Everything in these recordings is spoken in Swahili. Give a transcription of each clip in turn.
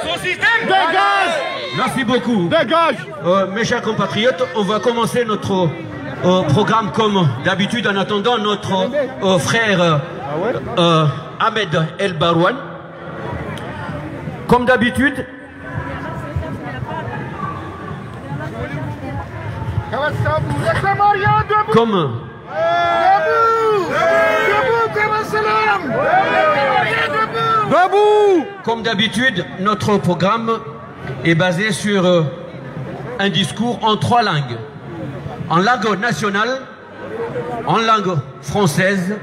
Son système. Dégage. Merci beaucoup. Dégage. Mes chers compatriotes, on va commencer notre programme comme d'habitude en attendant notre frère Ahmed El Barouane. Comme d'habitude, comme d'habitude, notre programme est basé sur un discours en 3 langues. En langue nationale, en langue française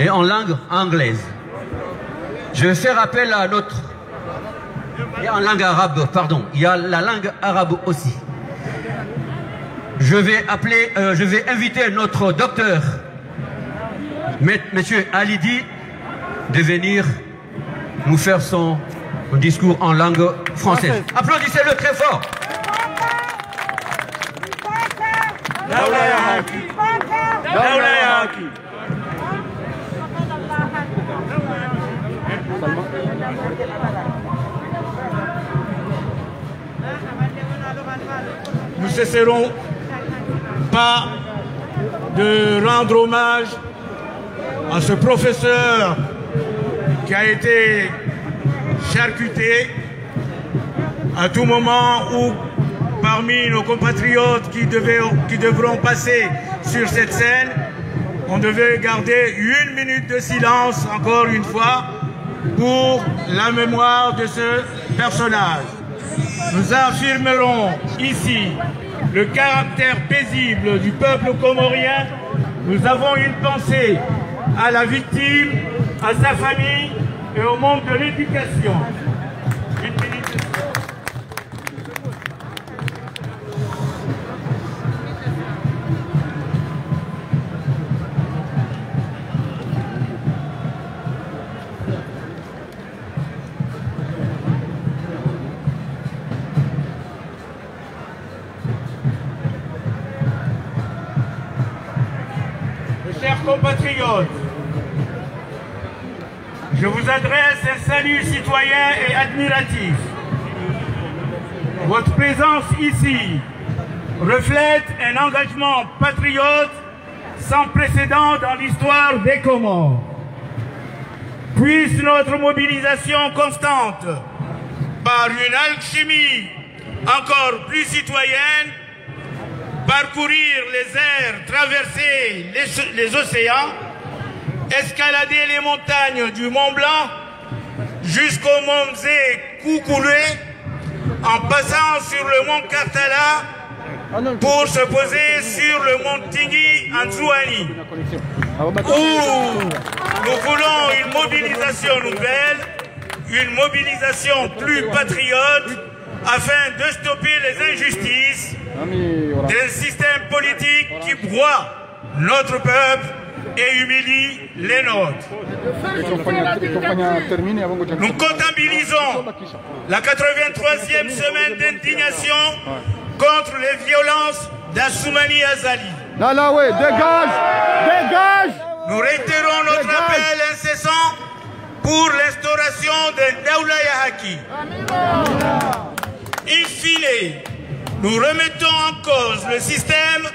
et en langue anglaise. Je vais faire appel à notre... Et en langue arabe, pardon. Il y a la langue arabe aussi. Je vais inviter notre docteur, Monsieur Alidi, de venir nous faire son discours en langue française. Applaudissez-le très fort. Nous ne cesserons pas de rendre hommage à ce professeur qui a été charcuté à tout moment où parmi nos compatriotes qui devront passer sur cette scène, on devait garder 1 minute de silence, encore une fois, pour la mémoire de ce personnage. Nous affirmerons ici le caractère paisible du peuple comorien. Nous avons une pensée à la victime, à sa famille et au monde de l'éducation. Chers compatriotes, je vous adresse un salut citoyen et admiratif. Votre présence ici reflète un engagement patriote sans précédent dans l'histoire des Comores. Puisse notre mobilisation constante, par une alchimie encore plus citoyenne, parcourir les airs, traverser les océans, escalader les montagnes du Mont Blanc jusqu'au mont Koukoulé, en passant sur le mont Kartala pour se poser sur le mont Tingui en Zouani, où nous voulons une mobilisation nouvelle, une mobilisation plus patriote, afin de stopper les injustices d'un système politique qui broie notre peuple et humilie les nôtres. Nous comptabilisons la 83e semaine d'indignation contre les violences d'Assoumani Azali. Dégage! Dégage! Nous réitérons notre appel incessant pour l'instauration de Daoula Yahaki. In fine, nous remettons en cause le système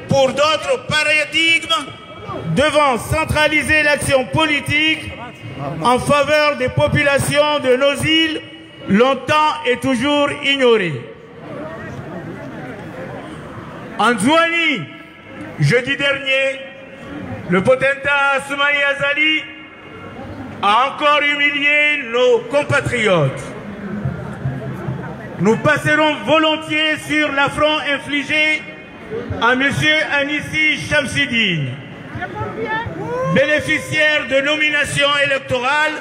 pour d'autres paradigmes devant centraliser l'action politique en faveur des populations de nos îles longtemps et toujours ignorées. En Zouani, jeudi dernier, le potentat Assoumani Azali a encore humilié nos compatriotes. Nous passerons volontiers sur l'affront infligé à M. Anissi Chamsidine, bénéficiaire de nomination électorale,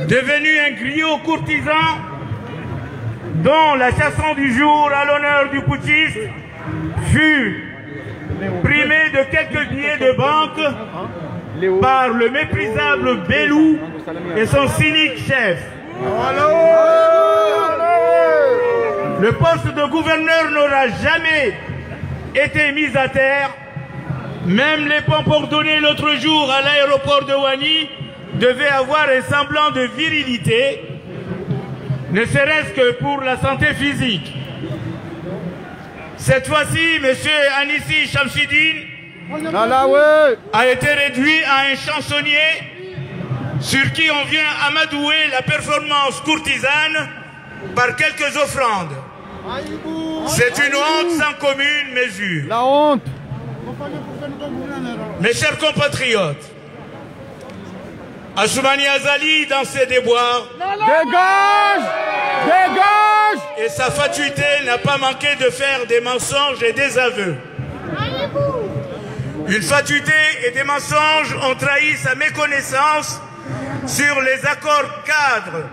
devenu un griot courtisan dont la chanson du jour à l'honneur du putschiste fut primée de quelques billets de banque par le méprisable Bellou et son cynique chef. Le poste de gouverneur n'aura jamais été mis à terre, Même les pompes ordonnées l'autre jour à l'aéroport de Ouani devaient avoir un semblant de virilité, ne serait-ce que pour la santé physique. Cette fois-ci, M. Anissi Shamsidine a été réduit à un chansonnier sur qui on vient amadouer la performance courtisane par quelques offrandes. C'est une honte sans commune mesure. La honte. Mes chers compatriotes, Assoumani Azali, dans ses déboires, Dégage! Dégage! et sa fatuité n'a pas manqué de faire des mensonges et des aveux. Une fatuité et des mensonges ont trahi sa méconnaissance sur les accords cadres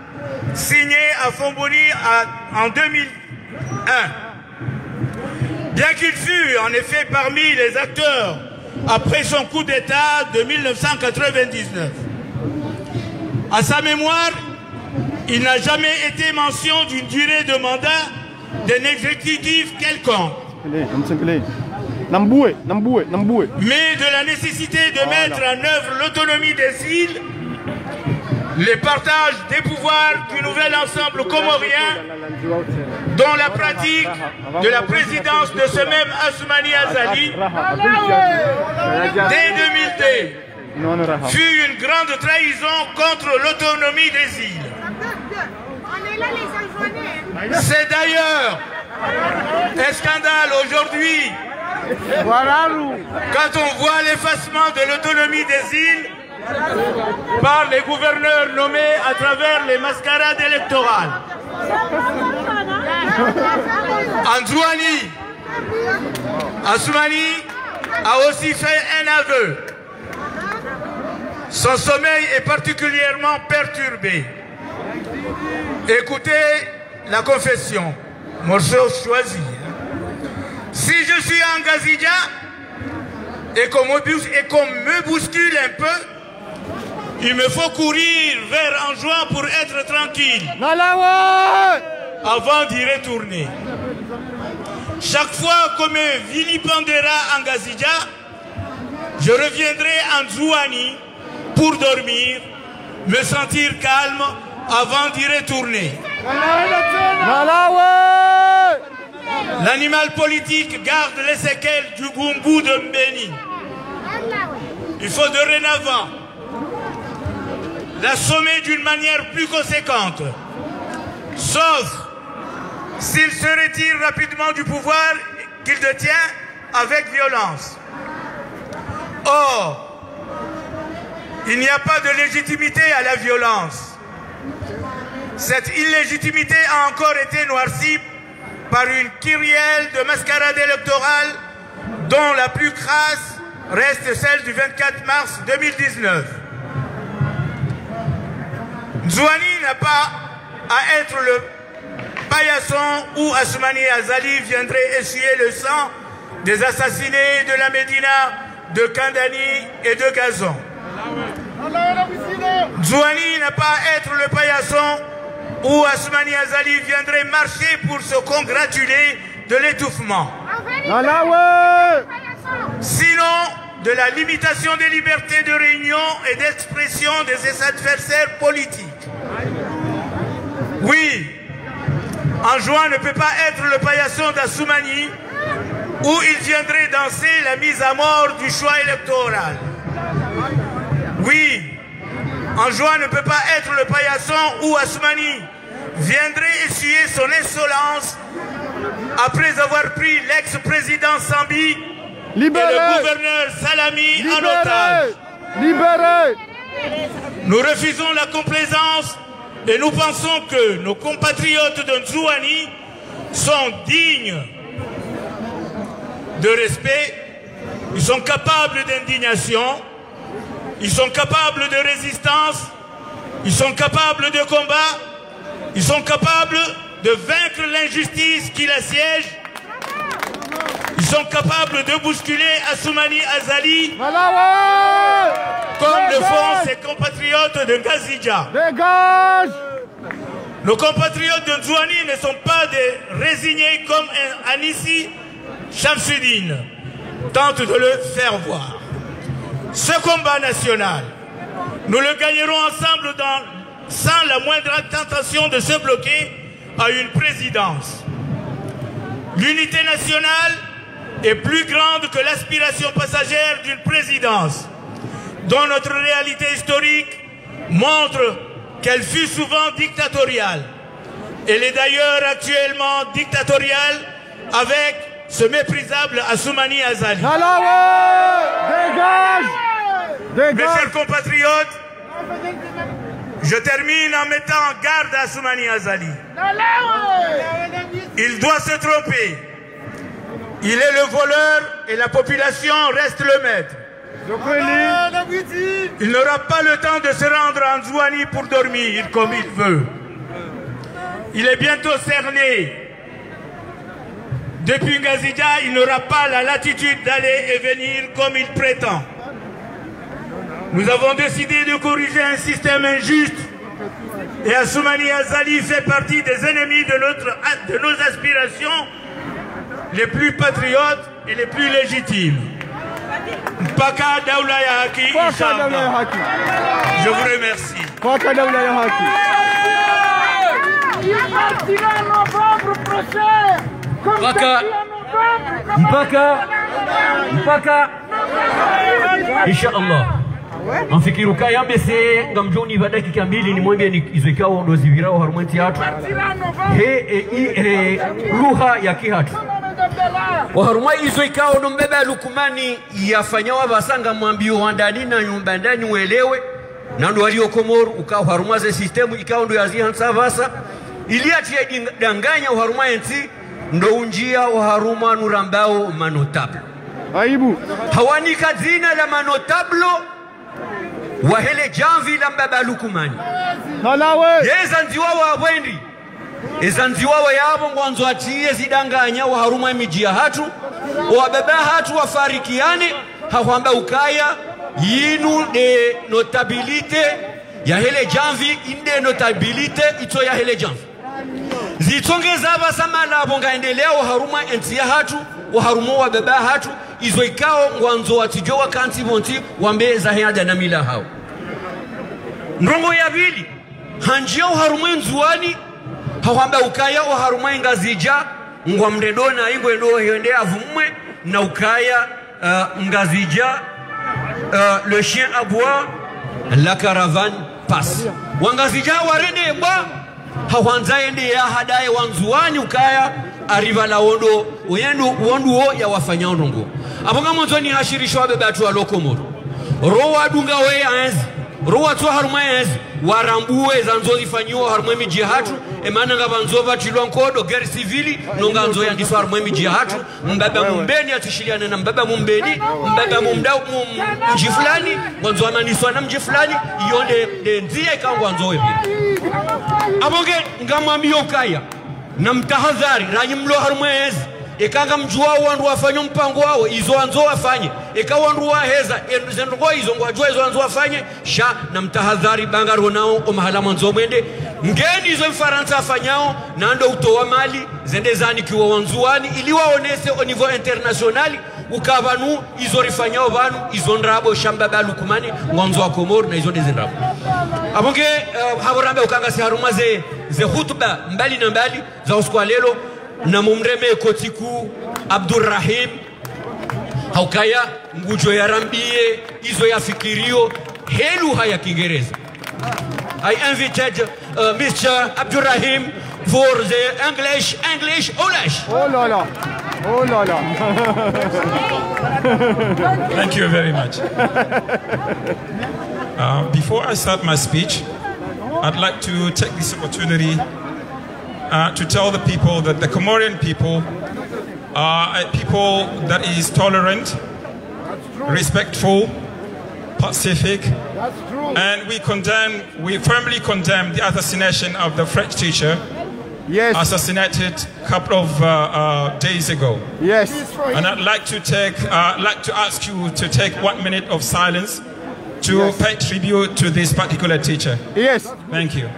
signés à Fomboni en 2001. Bien qu'il fût en effet parmi les acteurs après son coup d'État de 1999. À sa mémoire, il n'a jamais été mention d'une durée de mandat d'un exécutif quelconque, mais de la nécessité de mettre en œuvre l'autonomie des îles, les partages des pouvoirs du nouvel ensemble comorien, dont la pratique de la présidence de ce même Assoumani Azali dès 2002 fut une grande trahison contre l'autonomie des îles. C'est d'ailleurs un scandale aujourd'hui quand on voit l'effacement de l'autonomie des îles par les gouverneurs nommés à travers les mascarades électorales. En Zouani, Assoumani a aussi fait un aveu. Son sommeil est particulièrement perturbé. Écoutez la confession, morceau choisi. Si je suis en Gazidja et qu'on me bouscule un peu, il me faut courir vers Anjouan pour être tranquille avant d'y retourner. Chaque fois qu'on me vilipendera en Gazidja, je reviendrai en Zouani pour dormir, me sentir calme avant d'y retourner. L'animal politique garde les séquelles du Gumbu de Mbeni. Il faut dorénavant l'assommer d'une manière plus conséquente, sauf s'il se retire rapidement du pouvoir qu'il détient avec violence. Or, il n'y a pas de légitimité à la violence. Cette illégitimité a encore été noircie par une kyrielle de mascarades électorales dont la plus crasse reste celle du 24 mars 2019. Zouani n'a pas à être le paillasson où Assoumani Azali viendrait essuyer le sang des assassinés de la Médina, de Kandani et de Gazon. Zouani n'a pas à être le paillasson où Assoumani Azali viendrait marcher pour se congratuler de l'étouffement. Sinon, de la limitation des libertés de réunion et d'expression de ses adversaires politiques. Oui, Anjouan ne peut pas être le paillasson d'Assoumani où il viendrait danser la mise à mort du choix électoral. Oui, Anjouan ne peut pas être le paillasson où Assoumani viendrait essuyer son insolence après avoir pris l'ex-président Sambi et le gouverneur Salami en otage. Nous refusons la complaisance et nous pensons que nos compatriotes de Zouani sont dignes de respect, ils sont capables d'indignation, ils sont capables de résistance, ils sont capables de combat, ils sont capables de vaincre l'injustice qui l'assiège. Ils sont capables de bousculer Assoumani Azali comme le font ses compatriotes de Gazidja. Dégage! Nos compatriotes de Zouani ne sont pas des résignés comme Anissi Shamsidine. tente de le faire voir. Ce combat national, nous le gagnerons ensemble sans la moindre tentation de se bloquer à une présidence. L'unité nationale est plus grande que l'aspiration passagère d'une présidence, dont notre réalité historique montre qu'elle fut souvent dictatoriale. Elle est d'ailleurs actuellement dictatoriale avec ce méprisable Assoumani Azali. Mes chers compatriotes, je termine en mettant en garde à Assoumani Azali. Il doit se tromper. Il est le voleur et la population reste le maître. Il n'aura pas le temps de se rendre en Zouani pour dormir comme il veut. Il est bientôt cerné. Depuis Ngazidja, il n'aura pas la latitude d'aller et venir comme il prétend. Nous avons décidé de corriger un système injuste et Assoumani Azali fait partie des ennemis de nos aspirations les plus patriotes et les plus légitimes. Mpaka Daoula ya Haki, Inch'Allah. Je vous remercie. Mpaka Daoula ya Haki. Mpaka Inch'Allah. Mfikiri kaya mbese ngamjoni baada dakika mbili ni mwambie ni izekao ndo zivirao harumenti hatu lugha ya kihatu waharuma izekao ndo mbeba lukumani yafanyawa basanga mwambio wandani na nyumba ndani uelewe na ndo walio Komoro ukao haruma ze system ikao ndo yazi hansa vasa iliatia danganya haruma enti ndo unjia haruma nurambao manotable aibu hawani kazina la manotablo wahele janvi la mbaba lukumani halawe yezanziwa wa wendi ezanziwa wa yabo ngwanzo atie zidanganya wa haruma mijia hatu wa baba hatu wafarikiane hawamba ukaya yinu de notabilite ya hele janvi inde notabilite ito ya hele janvi zitongeza basama la bonga endelea wa haruma entia hatu wa haruma wa baba hatu izo ikao ngwanzo watijowa kanti bonti wambe zahenda na mila hao ndongo ya pili hanjia haruma nzuani hawamba ukaya wa haruma ngazija ngwa mredona ingo ndo hende avumwe na ukaya ngazija le chien aboie la caravane passe wangazija warende mba hawanza ende ya hadaye wanzuani ukaya arriva la wondo wondu ya wafanya ndongo abonga mwanzo ni hashirishwa bebatu wa Komoro rowa dunga we anzi rowa to haruma anzi warambuwe zanzo zifanyiwa haruma miji hatu emana ngabanzo batilwa nkodo guerre civile nonganzo ya ndifar haruma miji hatu mbaba mumbeni atishiliana na mbaba mumbeni mbaba mumdau mjifulani mwanzo amaniswa na mjifulani iyonde de nzia ikangwanzo webi abonge ngamwambio kaya na mtahadhari ranyimlo haruma anzi ekanga mjua wandu wafanye mpango wao izo anzo wafanye ekawandu waheza zengo izo ngwajua izo anzo wafanye sha na mtahadhari bangaro nao omahala mwanzo mwende ngeni izo mfaransa afanyao na ndo utowa mali zende zani kiwa wanzuani ili waonese au niveau international ukavanu izo rifanyao vanu izo ndrabo shamba balukumani mwanzo wa Komoro na izo ndrabo abonge haborambe ukanga si haruma ze hutuba mbali na mbali za uskwalelo na mumreme kotiku Abdurrahim haukaya ngujo ya rambie izo ya fikirio helu haya Kiingereza. I invited Mr. Abdurrahim for the English Olash. Oh la la. Oh la la. Thank you very much. Before I start my speech, I'd like to take this opportunity to tell the people that the Comorian people are a people that is tolerant, respectful, pacific, and we firmly condemn the assassination of the French teacher, assassinated a couple of days ago. Yes. And I'd like to ask you to take 1 minute of silence to pay tribute to this particular teacher. Yes. Thank you.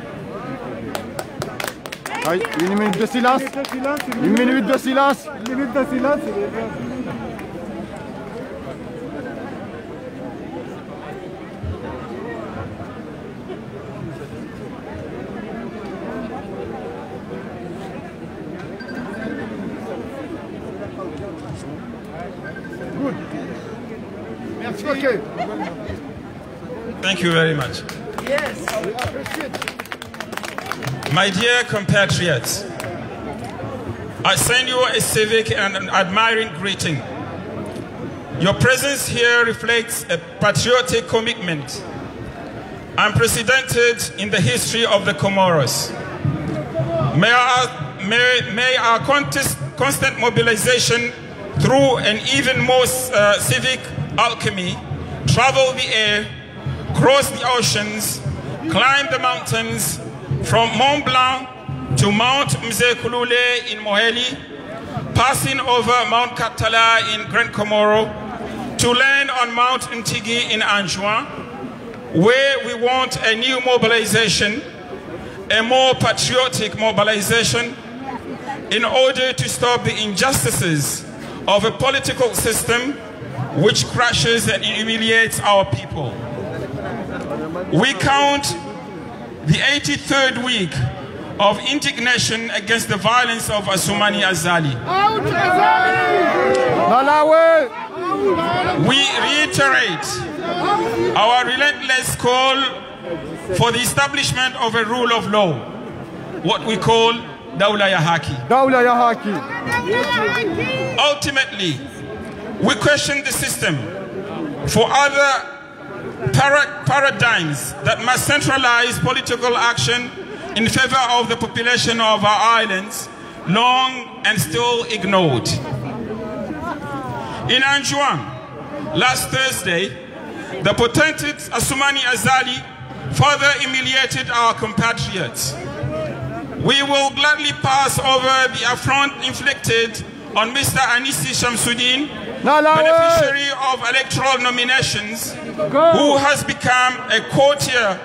Une minute de silence. Une minute de silence. Une minute de silence. Thank you very much. Yes. My dear compatriots, I send you a civic and an admiring greeting. Your presence here reflects a patriotic commitment unprecedented in the history of the Comoros. May our constant mobilization through an even more civic alchemy travel the air, cross the oceans, climb the mountains from Mont Blanc to Mount Mzekulule in Moheli, passing over Mount Katala in Grand Comoro, to land on Mount Ntigi in Anjouan, where we want a new mobilization, a more patriotic mobilization, in order to stop the injustices of a political system which crushes and humiliates our people. We count the 83rd week of indignation against the violence of Assoumani Azali. We reiterate our relentless call for the establishment of a rule of law, what we call Dawla ya Haki. Dawla ya Haki. Ultimately, we question the system for other paradigms that must centralize political action in favor of the population of our islands, long and still ignored. In Anjouan, last Thursday, the potentate Assoumani Azali further humiliated our compatriots. We will gladly pass over the affront inflicted on Mr. Anissi Shamsuddin, beneficiary of electoral nominations, who has become a courtier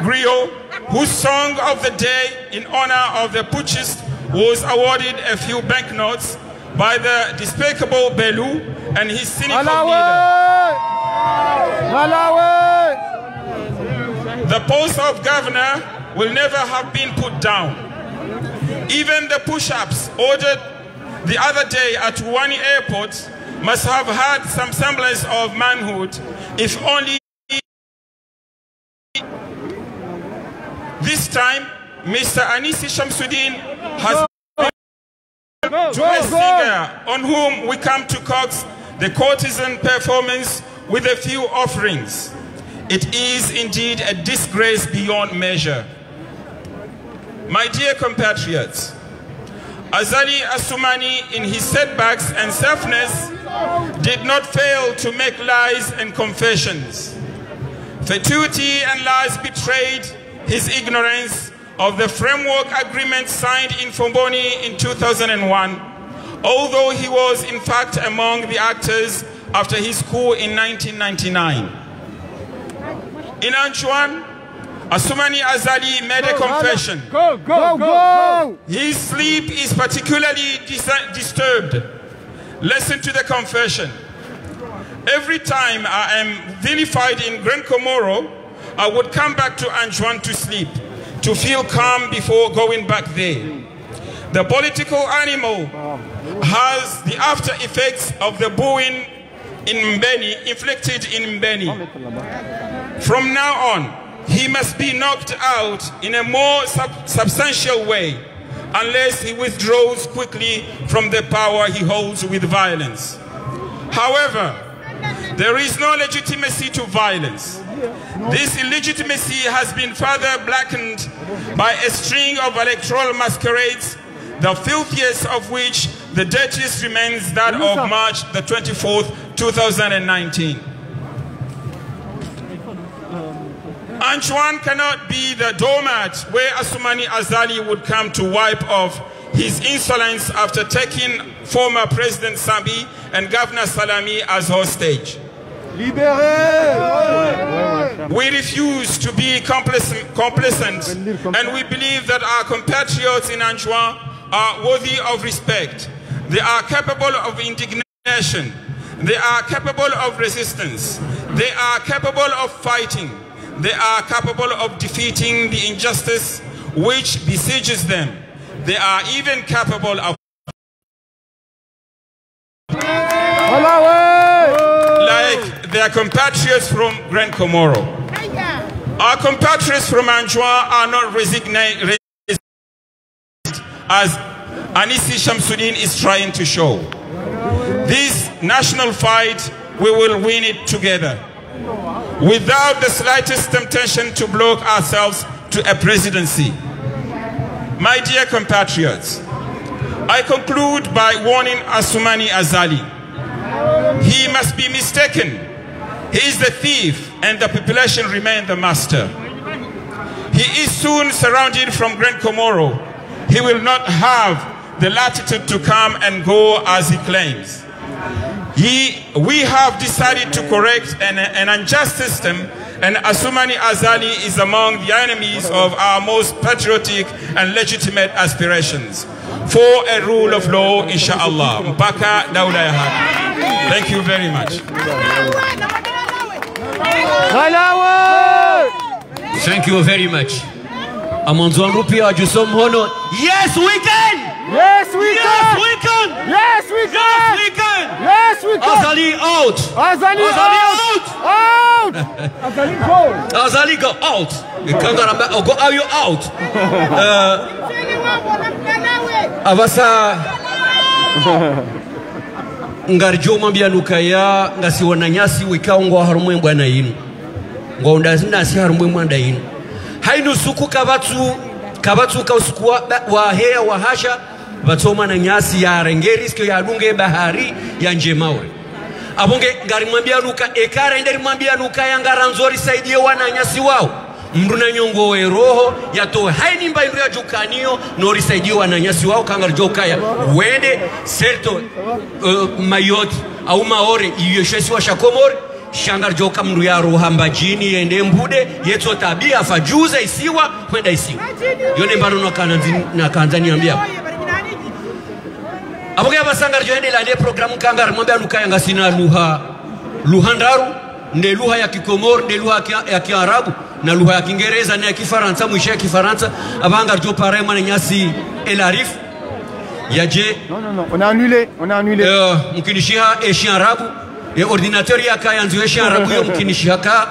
griot whose song of the day in honor of the putschist was awarded a few banknotes by the despicable Belu and his cynical leader. The post of governor will never have been put down. Even the push-ups ordered the other day at Wani Airport must have had some semblance of manhood, if only. This time, Mr. Anissi Shamsuddin has to a singer on whom we come to coax the courtesan performance with a few offerings. It is indeed a disgrace beyond measure. My dear compatriots, Azali Assoumani, in his setbacks and selfness, did not fail to make lies and confessions. Fatuity and lies betrayed his ignorance of the framework agreement signed in Fomboni in 2001, although he was in fact among the actors after his coup in 1999. In Anjouan, Assoumani Azali made a confession. Go! His sleep is particularly disturbed. Listen to the confession. Every time I am vilified in Grand Comoro, I would come back to Anjouan to sleep, to feel calm before going back there. The political animal has the after effects of the booing in Mbeni, inflicted in Mbeni. From now on, he must be knocked out in a more substantial way, unless he withdraws quickly from the power he holds with violence. However, there is no legitimacy to violence. This illegitimacy has been further blackened by a string of electoral masquerades, the filthiest of which the dirtiest remains that of March the 24th, 2019. Anjouan cannot be the doormat where Assoumani Azali would come to wipe off his insolence after taking former President Sambi and Governor Salami as hostage. We refuse to be complacent, and we believe that our compatriots in Anjouan are worthy of respect. They are capable of indignation. They are capable of resistance. They are capable of fighting. They are capable of defeating the injustice which besieges them. They are even capable of like their compatriots from Grand Comoro. Our compatriots from Anjouan are not resigned as Anisi Shamsuddin is trying to show. This national fight, we will win it together, without the slightest temptation to block ourselves to a presidency. My dear compatriots, I conclude by warning Assoumani Azali. He must be mistaken. He is the thief and the population remain the master. He is soon surrounded from Grand Comoro. He will not have the latitude to come and go as he claims. We have decided to correct an unjust system, and Assoumani Azali is among the enemies of our most patriotic and legitimate aspirations for a rule of law, inshallah. Mpaka daula ya haki. Thank you very much. Thank you very much. Amanzwan Rupia Jusom Hono. Yes, we can! Yes, we can! Yes, we can! Yes, we can! Yes, we can! Yes, we can! Azali out! Azali out! Out! Azali go! Azali go out! Go are you out? Avasa ngarjo mambia nukaya ngasi wananyasi wikaongo harumwe bwana yinu. Ngondazina si harumwe mwanda yinu. Hainu suku kabatu kausukuwa wahea wahasha batoma na nyasi ya rengeri sikyo ya dunge bahari ya njemawe. Abonge ngari mwambia nuka ekare nderi mwambia nuka ya ngaranzori saidie wana nyasi wao. Mruna nyongo roho yatoe haini mbaindu ya jukanio nori saidie wana nyasi wao kangar jokaya wende serto mayoti au maore iyeshesi wa shakomori shangar joka mndu ya rohamba jini yende mbude yeto tabia fajuza isiwa kwenda isiwa yone mbano na kanzani ambia aboge abasangar joende la le programu kangar mwambia lukaya ngasina luhandaru nde lugha ya Kikomoro nde lugha ya Kiarabu na lugha ya Kiingereza na ya Kifaransa mwisho ya Kifaransa abangar jo pare mwana nyasi elarif yaje non on a annulé mkinishia Arabu et ordinateur yaka yanziweshi arabu yo mkinishi haka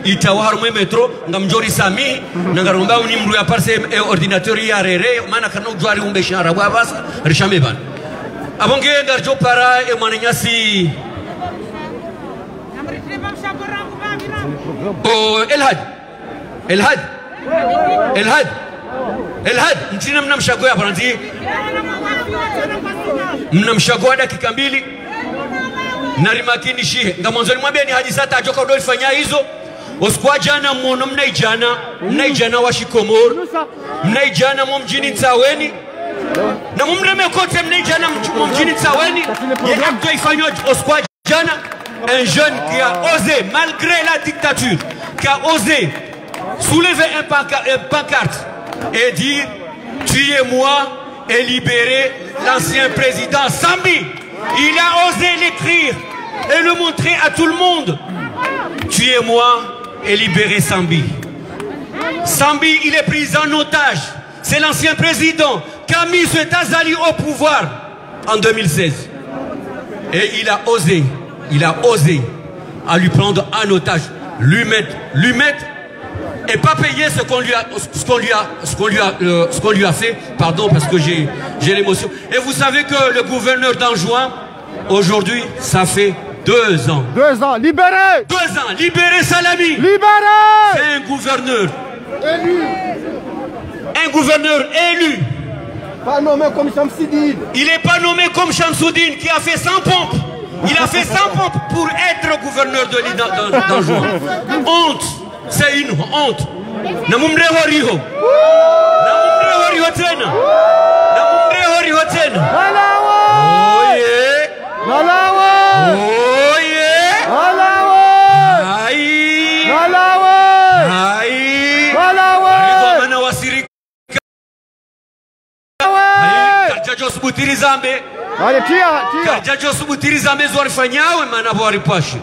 itawaru mwe metro ngamjori sami nangaromba uni mru ya parse ordinateur ya rere mana kana ujwari umbeshi arabu abasa rishame ban abonge ngarjo para e mananyasi Elhad mtina mnamshago ya branzi mnamshago dakika 2 narimakini shihe ngamonzoni mwambia ni hadisata ajoka ndo ifanya hizo oskwa jana mwono mnaijana wa Shikomoro mnaijana mjini Tsaweni na mumreme kote mnaijana mjini Tsaweni ye acto ifanywa oskwa jana un jeune qui a osé malgré la dictature qui a osé soulever un pancarte et dire tuez-moi et libérez l'ancien président Sambi. Il a osé l'écrire et le montrer à tout le monde. Tuez-moi et libérez Sambi. Sambi, il est pris en otage. C'est l'ancien président qui a mis cet Azali au pouvoir en 2016. Et il a osé à lui prendre en otage, lui mettre et pas payer ce qu'on lui a fait, pardon parce que j'ai l'émotion. Et vous savez que le gouverneur d'Anjouan, aujourd'hui, ça fait 2 ans. 2 ans, libéré! 2 ans, libéré Salami! Libéré! C'est un gouverneur. Élu! Un gouverneur élu. Pas nommé comme Shamsuddin. Il n'est pas nommé comme Shamsuddin qui a fait 100 pompes. Il a fait 100 pompes pour être gouverneur d'Anjouan. Honte! C'est une honte. Namumre horiho. Namumre horiho tena. Namumre horiho tena. Malawa! Oh yeah. Malawa! Oh yeah. Malawa! Aïe. Malawa! Aïe. Malawa! Arido mana wasirika. Aïe. Karjajo subutiri zambe. Allez, tire! Karjajo subutiri zambe zorifanyawe mana waripashi.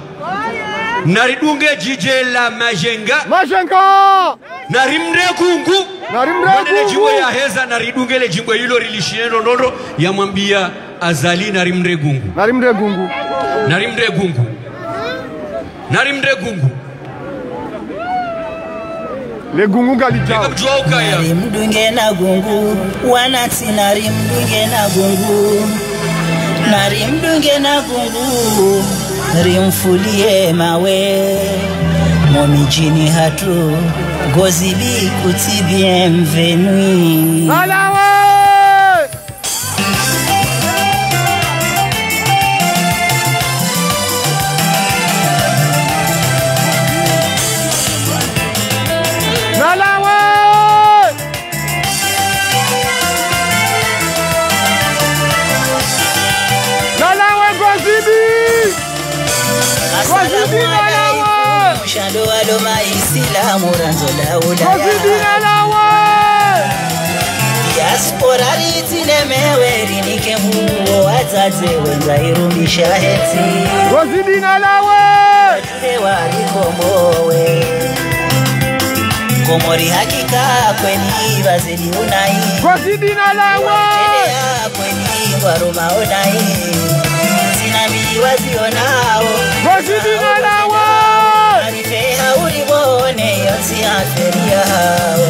Naridunge jije la Majenga narimre kungu narimre jimbo ya heza naridunge le jimbo hilo rilishineno nono yamwambia Azali narimre gungu Narimde gungu. Le gungu galijao. Narimdunge na gungu, wanati narimdunge na gungu. Narimdunge na gungu, rimfulie mawe. Momijini hatu, gozibi kutibie mvenui. Malawe! Malawe! Malawe gozibi! Gozibi Malawe! Shando aloma isilamu ranzola Gozibi Malawe! Diaspora litilemewe rinike huo wazaze wenza irumisha heti Gozibi Malawe! Ewa likomowe Komori hakika kweni vazeli unai Gozibi Malawe! Watenea kweni waruma unai Sinami wazionao Gozibi Malawe! Arifeha uribone yonsi aferia hao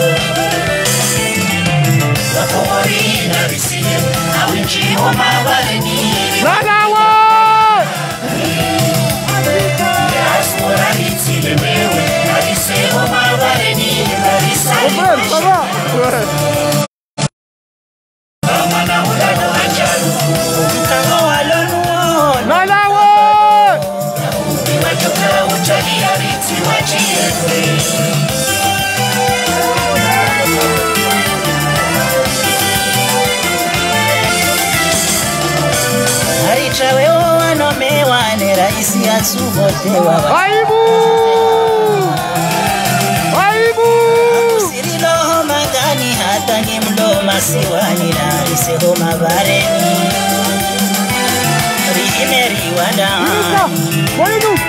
Wakomori na risile Awinchi homa valeni Malawe! Diaspora litilemewe Arise homa valeni Marisa Mwana ulano hajaru Mkango walonuona Malawe! Wajoka utali ariti wachiekwe Harichawe wanomewa ne raisi asubotewa Aibu! Aibu! Siriloho magani hata ngimlo masiwani na riseho mabareni Rihimeri wadani Moinu!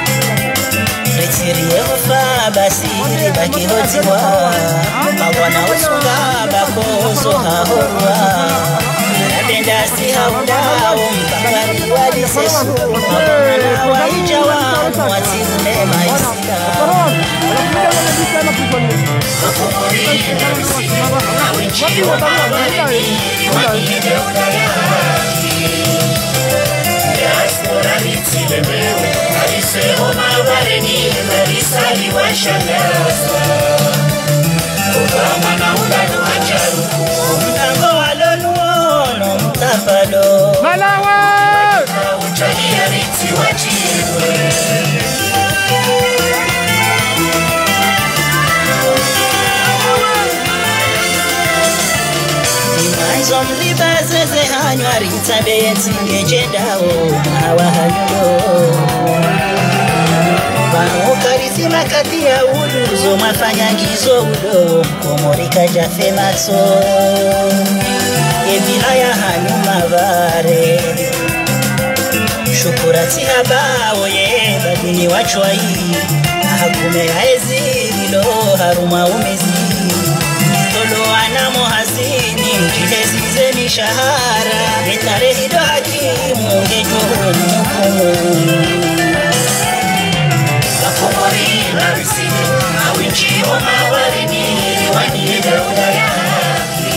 Ritiriye ufa basi ribaki hotiwa Mabwana usunga bakozo hahorwa Nabenda si haundao mpakari walisesu Mabwana waijawa mwatile maisila Wakumori na risile Awinchi wa mabareni Wakide udayaki Diaspora litilemewe Aliseho mabareni Marisali wa shangaza Obama na ulano hajaruku Mkango walonuono mtapalo Malawe! Utalia riti wachiwe Imanzo mlibazeze hanywa ritabeti ngejendao Awahanyulo Wanukarizima kati ya uduzo mafanyangizo udo Komori kajafe matso Ebila ya hanyu mavare Shukurati habao ye badini wachwai Hakume haezirilo haruma umezi Tolo anamo hazini mjilezize mishahara Betarehi do hakimu ngejohu mkumu Wakomori na risile Awinchi homa warini Waniede udayaki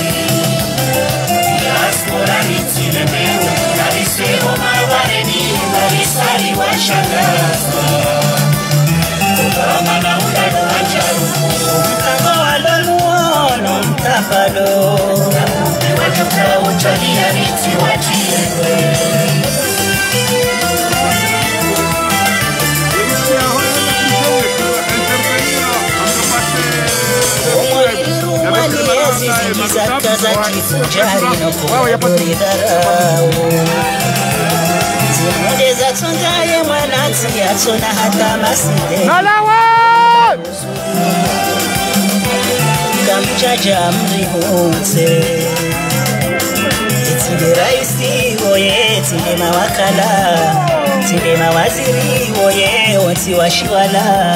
Diaspora litilemewe Narise homa warini Marisali wa shangaza Obama na ulano hajaruku Mkango walonuono mtapalo Wajoka utalia riti wachiekwe Zaka za kifujari no kuwadori dharau Zimunde za tungaye mwanati atona hata maside Malawe! Kamchaja mrihunze Itile raisi oye, tile mawakala Tile mawaziri oye, wati washiwala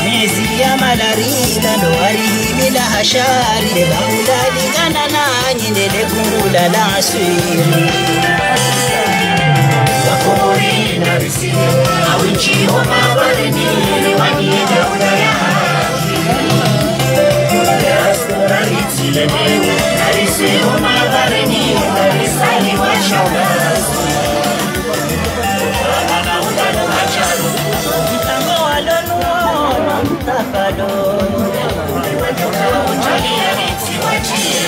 Mezi ya malarila ndo warihimi la hashari Lebaula lingana na nyindele kungula la aswiri Wakomori narisi awinchi homa barini wanienda udaya diaspora ritsileme narisi homa barini narisali washabazi amana udano hacharu mtango walonuo mtafalo uchalia ritsi wachie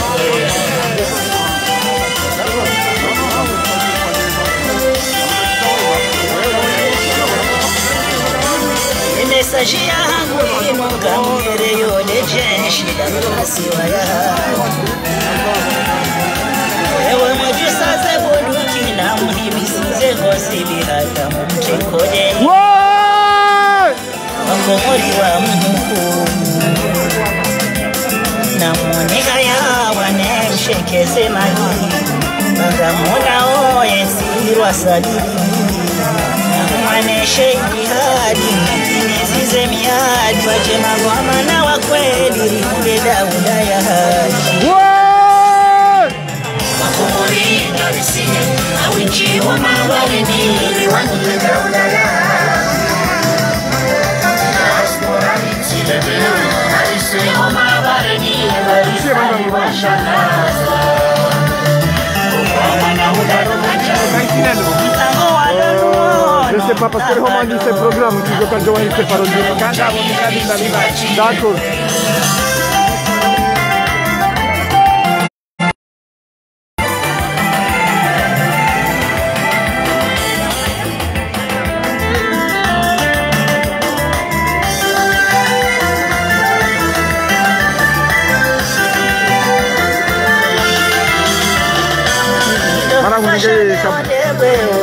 message yangu imugamire yole jeshi la masiwa ya ewe mwajisaze bunduki na muhimisize gosi hata mumchekode wakomori wa mhuku na munega ya wanemshekeze mali magamona oye sirwa sadiri mwaneshe jihadi nizize miadi wajema gwamana wa kweli ule Dauda ya haji wakumuri narisine awinchi wa mawarini waniye Dauda ya diaspora itsileme narise wa mawarini narisali wa shanaza gwamana udaro hajaru mtango walonuo Je sais pas parce que les romans disent ces programmes qui veulent pas jouer ces parodies. D'accord.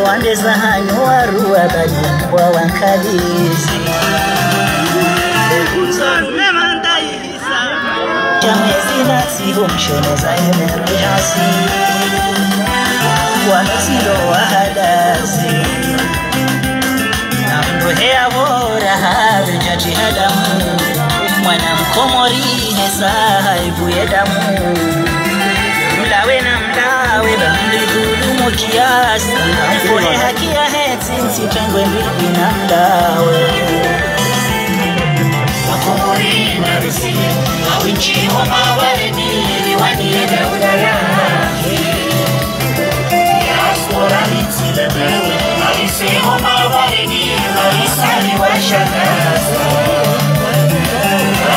Wandeza hanyu warua bali kwa wankalizi Sarume mandaihisa Jamezi nasi humshone za emergency Wamesilo wahadazi Na mdohea bora haveja jihadamu Mwana mkomori hesa ibuye damu Mlawe na mlawe bamlidhulumu kiasi Mfone haki ya heti msitengwe mbili na mlawe Wakumuri narisi awinchi homa warini waniye Dauda ya diaspora itsileme narisi homa warini narisali wa shanaza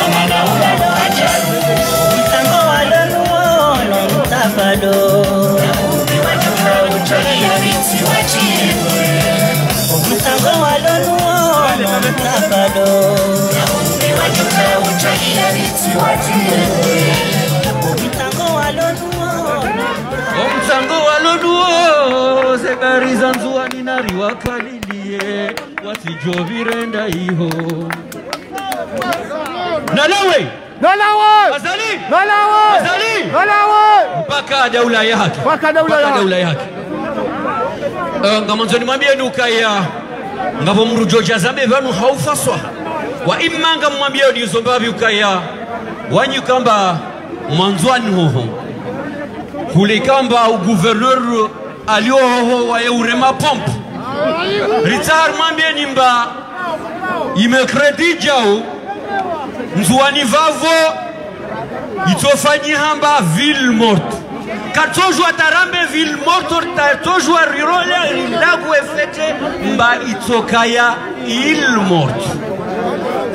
amana udano hajaru mtango walonuo mtafalo wajuka uchalia ritsi wachie mtango walonuo mtafalo wajuka uchalia ritsi wachie mtango walonuo mtango walonuo sebariza nzuani nari wakalilie wasijovirenda iho nalawe Nalawe! Azali! Nalawe! Azali! Nalawe! Mpaka daula yake. Mpaka daula yake. Ngamanzoni mwambie nukaya ngabo mrujoja zambe vanu haufaswa. Wa imanga mwambie nizomba bikaya wanyukamba mwanzwani hoho. Kulikamba u gouverneur alio hoho wa urema pompe. Ritar mwambie nimba imekredi jao nzuani vavo itofanyi hamba ville morte katojwa tarambe ville morte katojwa rirole rilagu efete mba itokaya ile morte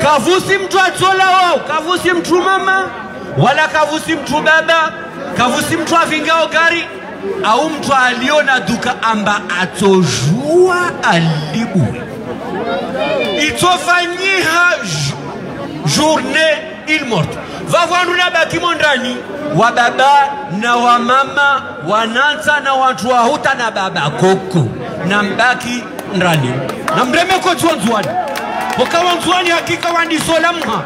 kavusi mtu atola wao kavusi mtu mama wala kavusi mtu baba kavusi mtu avingao gari au mtu aliona duka amba atojua alibu itofanyiha journée il morte va voir nous baki mondani wa baba na wa mama wananza na watu wa huta na baba koko na mbaki ndani na mreme ko tuanzwani pokawa nzwani hakika wandisola mha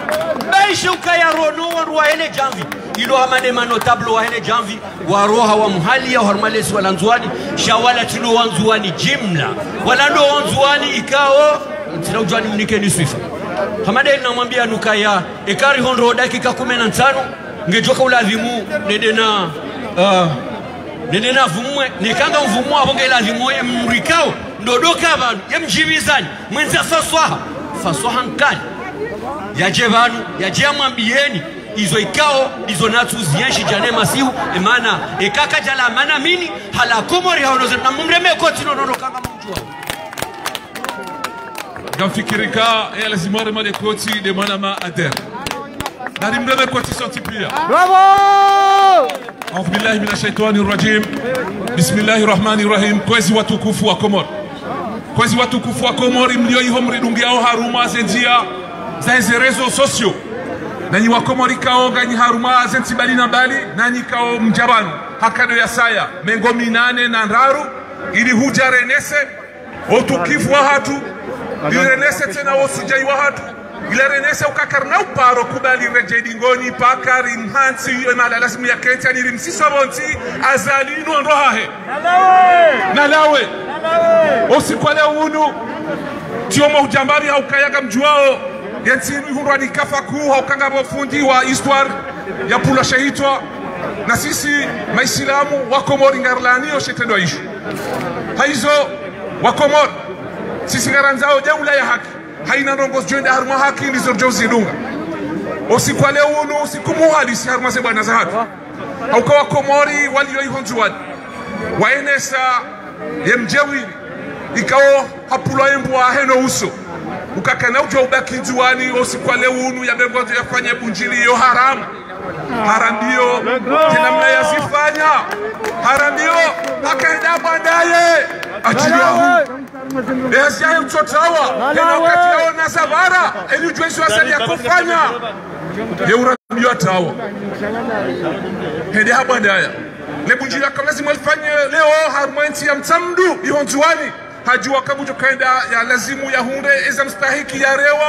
baisha ukaya rono wa hele janvi ilo hamane manotable wa hele janvi wa roha wa muhali ya hormalesi wala nzwani shawala tino wanzwani jimla wala ndo wanzwani ikao tina ujwani mnike ni swifa hamade namwambia nukaya ekari hondo dakika 15 ngejoka ulazimu nedena vumwe nikanga mvumu abonge lazimu mrikao ndodoka abantu yemjibizani mwenza faswaha nkali yaje banu yaje amwambieni izo ikao izo natu zianshi jane masihu emana ekaka jala mana mini hala komori haonoze na mumreme koti nono kanga mjua Gamfikirika ya lazima remade koti de manama ader Nari mreme koti santi pia Bravo! A'udhu billahi minash shaitani rajim Bismillahir rahmanir rahim Kwezi watukufu wa Komor Kwezi watukufu wa Komori mlioiho mridungiao haruma zenjia za rezo sosio Nanyi wa Komori kao ganyi haruma zentibali na bali Nanyi kao mjabanu Hakado ya saya Mengo minane na nraru Ili huja renese Otukifu wa hatu Ili renese tena osujai wa hatu Ila renese ukakarna uparo kubali rejedi ngoni pakari mhansi Emala lasimu ya kenta niri msisabonti Azalinu onrohahe Nalawe Osikwale unu Tiomo ujambari haukayaga mjuao Yentinu hunwa ni kafaku haukanga mafundi wa histoire ya pula shahitwa Na sisi maisilamu wa Komori ngarlani o shetendo ishu Haizo wa Komori Sisi ngaranzao jaula ya haki Haina nongos joende harma haki ndizo jozi dunga Osikwale unu usikumuhalisi harma sebana za hatu Hauka wa Komori walio ihonjuwadi Waenesa yemjewili Ikao hapula embuwa heno uso Ukakana ujwa ubaki njuwani Osikwale unu ya bengozo ya fanya bunjili yo haramu Harambiyo Jena mna ya zifanya Harambiyo Hakaida bandaye Ajiliwa huu Easiahe mchotawa Hena wakati yao nasabara Heni ujuensu asali ya kufanya Yeura mbiyo atawa Hende habandaya Lebunjili ya kamlazi mwalifanya leo Harumenti ya mtamdu Ihonjuwani Hajua kabujo kaenda ya lazimu ya hunde Eza mstahiki ya rewa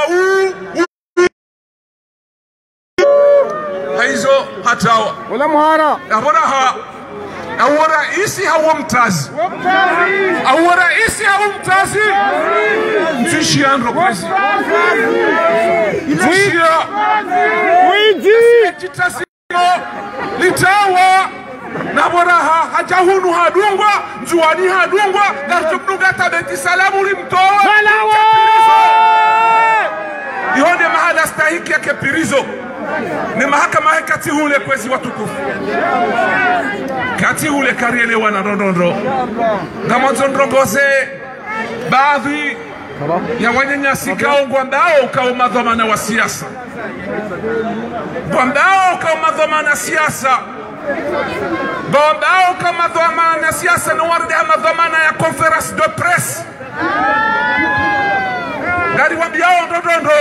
Haizo hatawa Wala muhara Abona ha Awara isi hawa mtazi Awara isi hawa mtazi Mtishi andro kwezi Mtishi Wiji Jitasimo Litawa Nabona ha hajahunu hadungwa Njuani hadungwa Nartumnunga tabeti salamu limtoa Salawa Ihonde mahala stahiki ya kepirizo Ni mahakama kati hule kwezi watukufu Kati hule kariele wana rondondo Namonzondro goze Baadhi ya wanyanyasi kao ngwambao kao madhamana wa siasa Ngwambao kao madhamana siasa Ngwambao kao madhamana siasa Nuwarde ya madhamana ya conference de presse Gari wambiao rondondo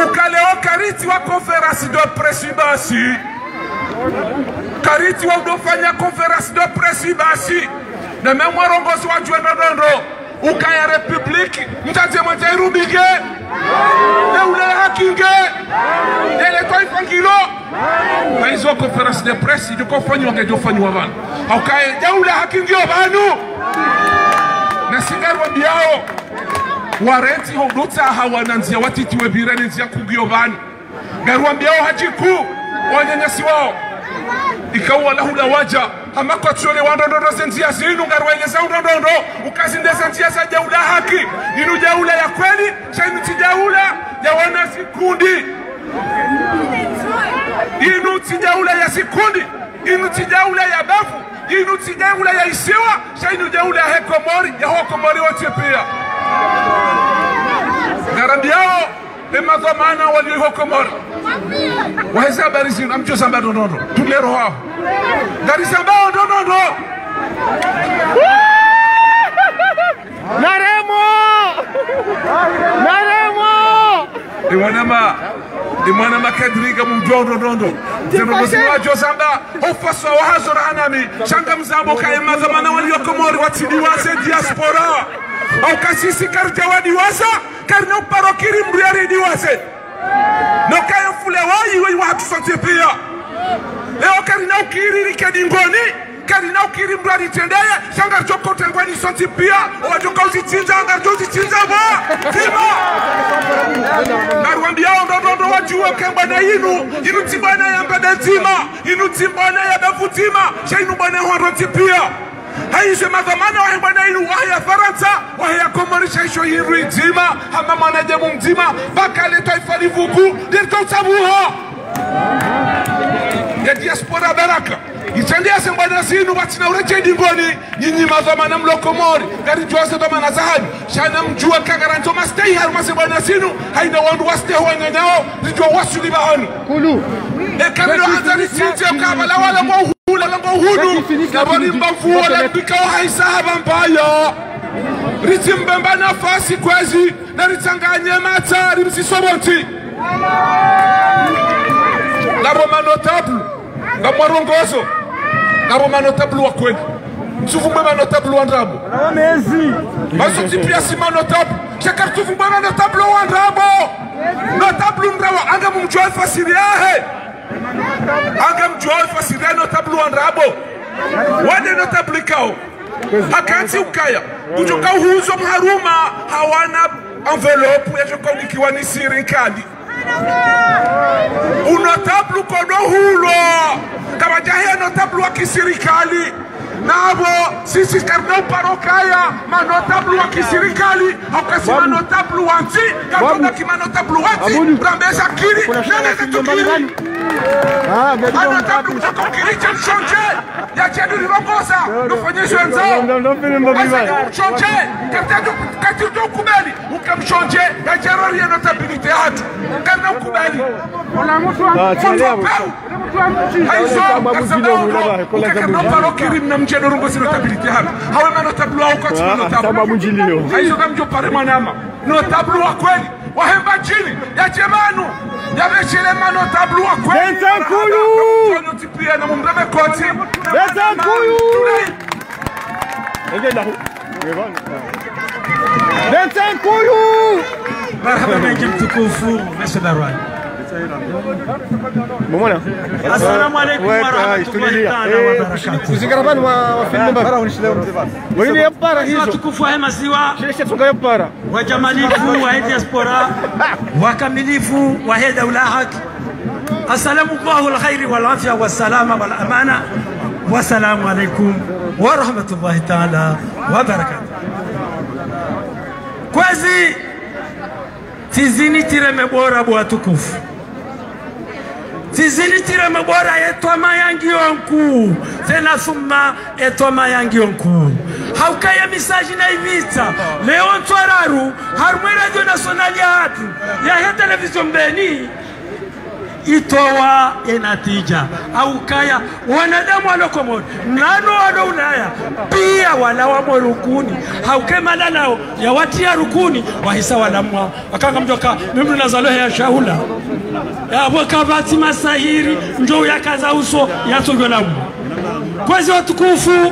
Ukaleo kariti wa conference de presse basi Kariti wa udofanya conference de presse basi Na memwa rongozi wa juendondo Ukaya republiki Mtate mwate irubige Neule hakinge Nele toifangilo Na hizo conference de presse Idoko fanyi wangejofanyi wabanu Ukaya neule hakinge wabanu Na singaru wambiao Warenti hodota hawananzia watiti webirani nzia kugio bani Garuambiao hajiku Wanyanyasi wao Ikawa lahula waja Hamako tuole wandondo zenzia zinu Garueleza undondo Ukazindeza nzia za jaula haki Inu jaula ya kweli Shainuti jaula ya wana sikundi Inu tijaula ya sikundi Inu tijaula ya bafu Inu tijaula ya isiwa Shainu jaula ya hekomori Ya hokomori wote pia Garambiao Ema dhamana walio Komori Waheza habari zinu Amcho samba ndondo Tulero hao Gari samba ndondo Naremo Naremo Imwana kadriga mumjwa ndondo Zenogozi wajo samba Hufaswa wahazora hanami Shanga mzambo Kaima dhamana walio Komori Watidiwase diaspora Au kasisi karjawa diwasa Karna uparokiri mriari diwase No kaya fule wayi watu sante pia Leo karina ukiri kadingoni Karina ukiri mriari tendaya Shanga joko tengwani sante pia Wajoka uzitinza Angarjo uzitinza wa Fima Naruambiao ndondo wajuwa kembana Inu tibana ya mbada tima Inu tibana ya bafu tima Shainu bana huaroti pia haise madhamana wa bwana inu wa Faransa wa Komori shaisho hiru nzima hama mwanadamu mzima baka le taifa livuku dirto sabuha ya diaspora baraka Ichandia sembana sinu watina ureche dingoni nyinyi madhamana mlokomori gari juwase dhamana zahabi shana mjua kagaranto mastei haruma sembana sinu haina wandu waste huwa nyanyao rijua wasu libahani kulu kamilo hazari sinti ukabala wala mwahudu wala mwahudu naboni mbavu wala mbika wa haisahaba mbaya riti mbemba nafasi kwezi na ritanganye matari msisobonti labo manotable ngamo rongozo ngamo manotable wa kweli tuvumbe manotable wa ndrabo baso tipia si manotable chaka tuvumbe manotable wa ndrabo notable ndrabo anga mumjua fasiriahe anga mjua fasiriahe notable wa ndrabo wade notable kao hakansi ukaya kujoka huzo mharuma hawana envelope ya joka nikiwa ni siri nkali unotable kono hulo kama jahe notable wa kisirikali nabo sisi karno parokaya manotable wa kisirikali hakasi manotable wanzi kakuna ki manotable wanzi rambesha kiri nene ketukiri manotable kutoka kiri chonche ya chedi rirongosa nufanyesho enzao chonche kati ukubeli ukamchonche ya jerori ya notabilite hatu karna ukubeli haizo kasabao ukakarno parokiri mna mchedo rungo si notabilite hatu hawe manotable wa ukati manotable haizo kamjo pare manama notable wa kweli wahemba chini ya jemanu ya vechile manotable wa kweli Bentankuyu notipia na mumreme koti Bentankuyu Bentankuyu marhaba mengi mtukufu meshadarwani Momona assalamu alaykum wa rahmatullahi ta'ala wa barakatuh usikarabani wa filmu bara wini yapara hizo mtukufu wa maziwa sheshe tunga yapara wa jamalifu wa diaspora wa kamilifu wa daula haki assalamu Allahu alkhair wal afia was salama wal amana wa salamu alaykum wa rahmatullahi ta'ala wa barakatuh kwazi tizini tireme bora bwa tukufu tizini tireme bora etwa mayangi yonku tena summa etwa mayangi yonku haukaya misaji na ivita leo ntwararu harumwe radio nationali ya hatu ya television beni itowa enatija au kaya wanadamu walokomoni nano walo ulaya pia wala wamo rukuni haukema nao ya watia rukuni wahisa walamwa wakanga mjoka mimi nazalohe ya shaula ya wakabati masahiri njoo yakaza uso yasogyo lamu kwazi watukufu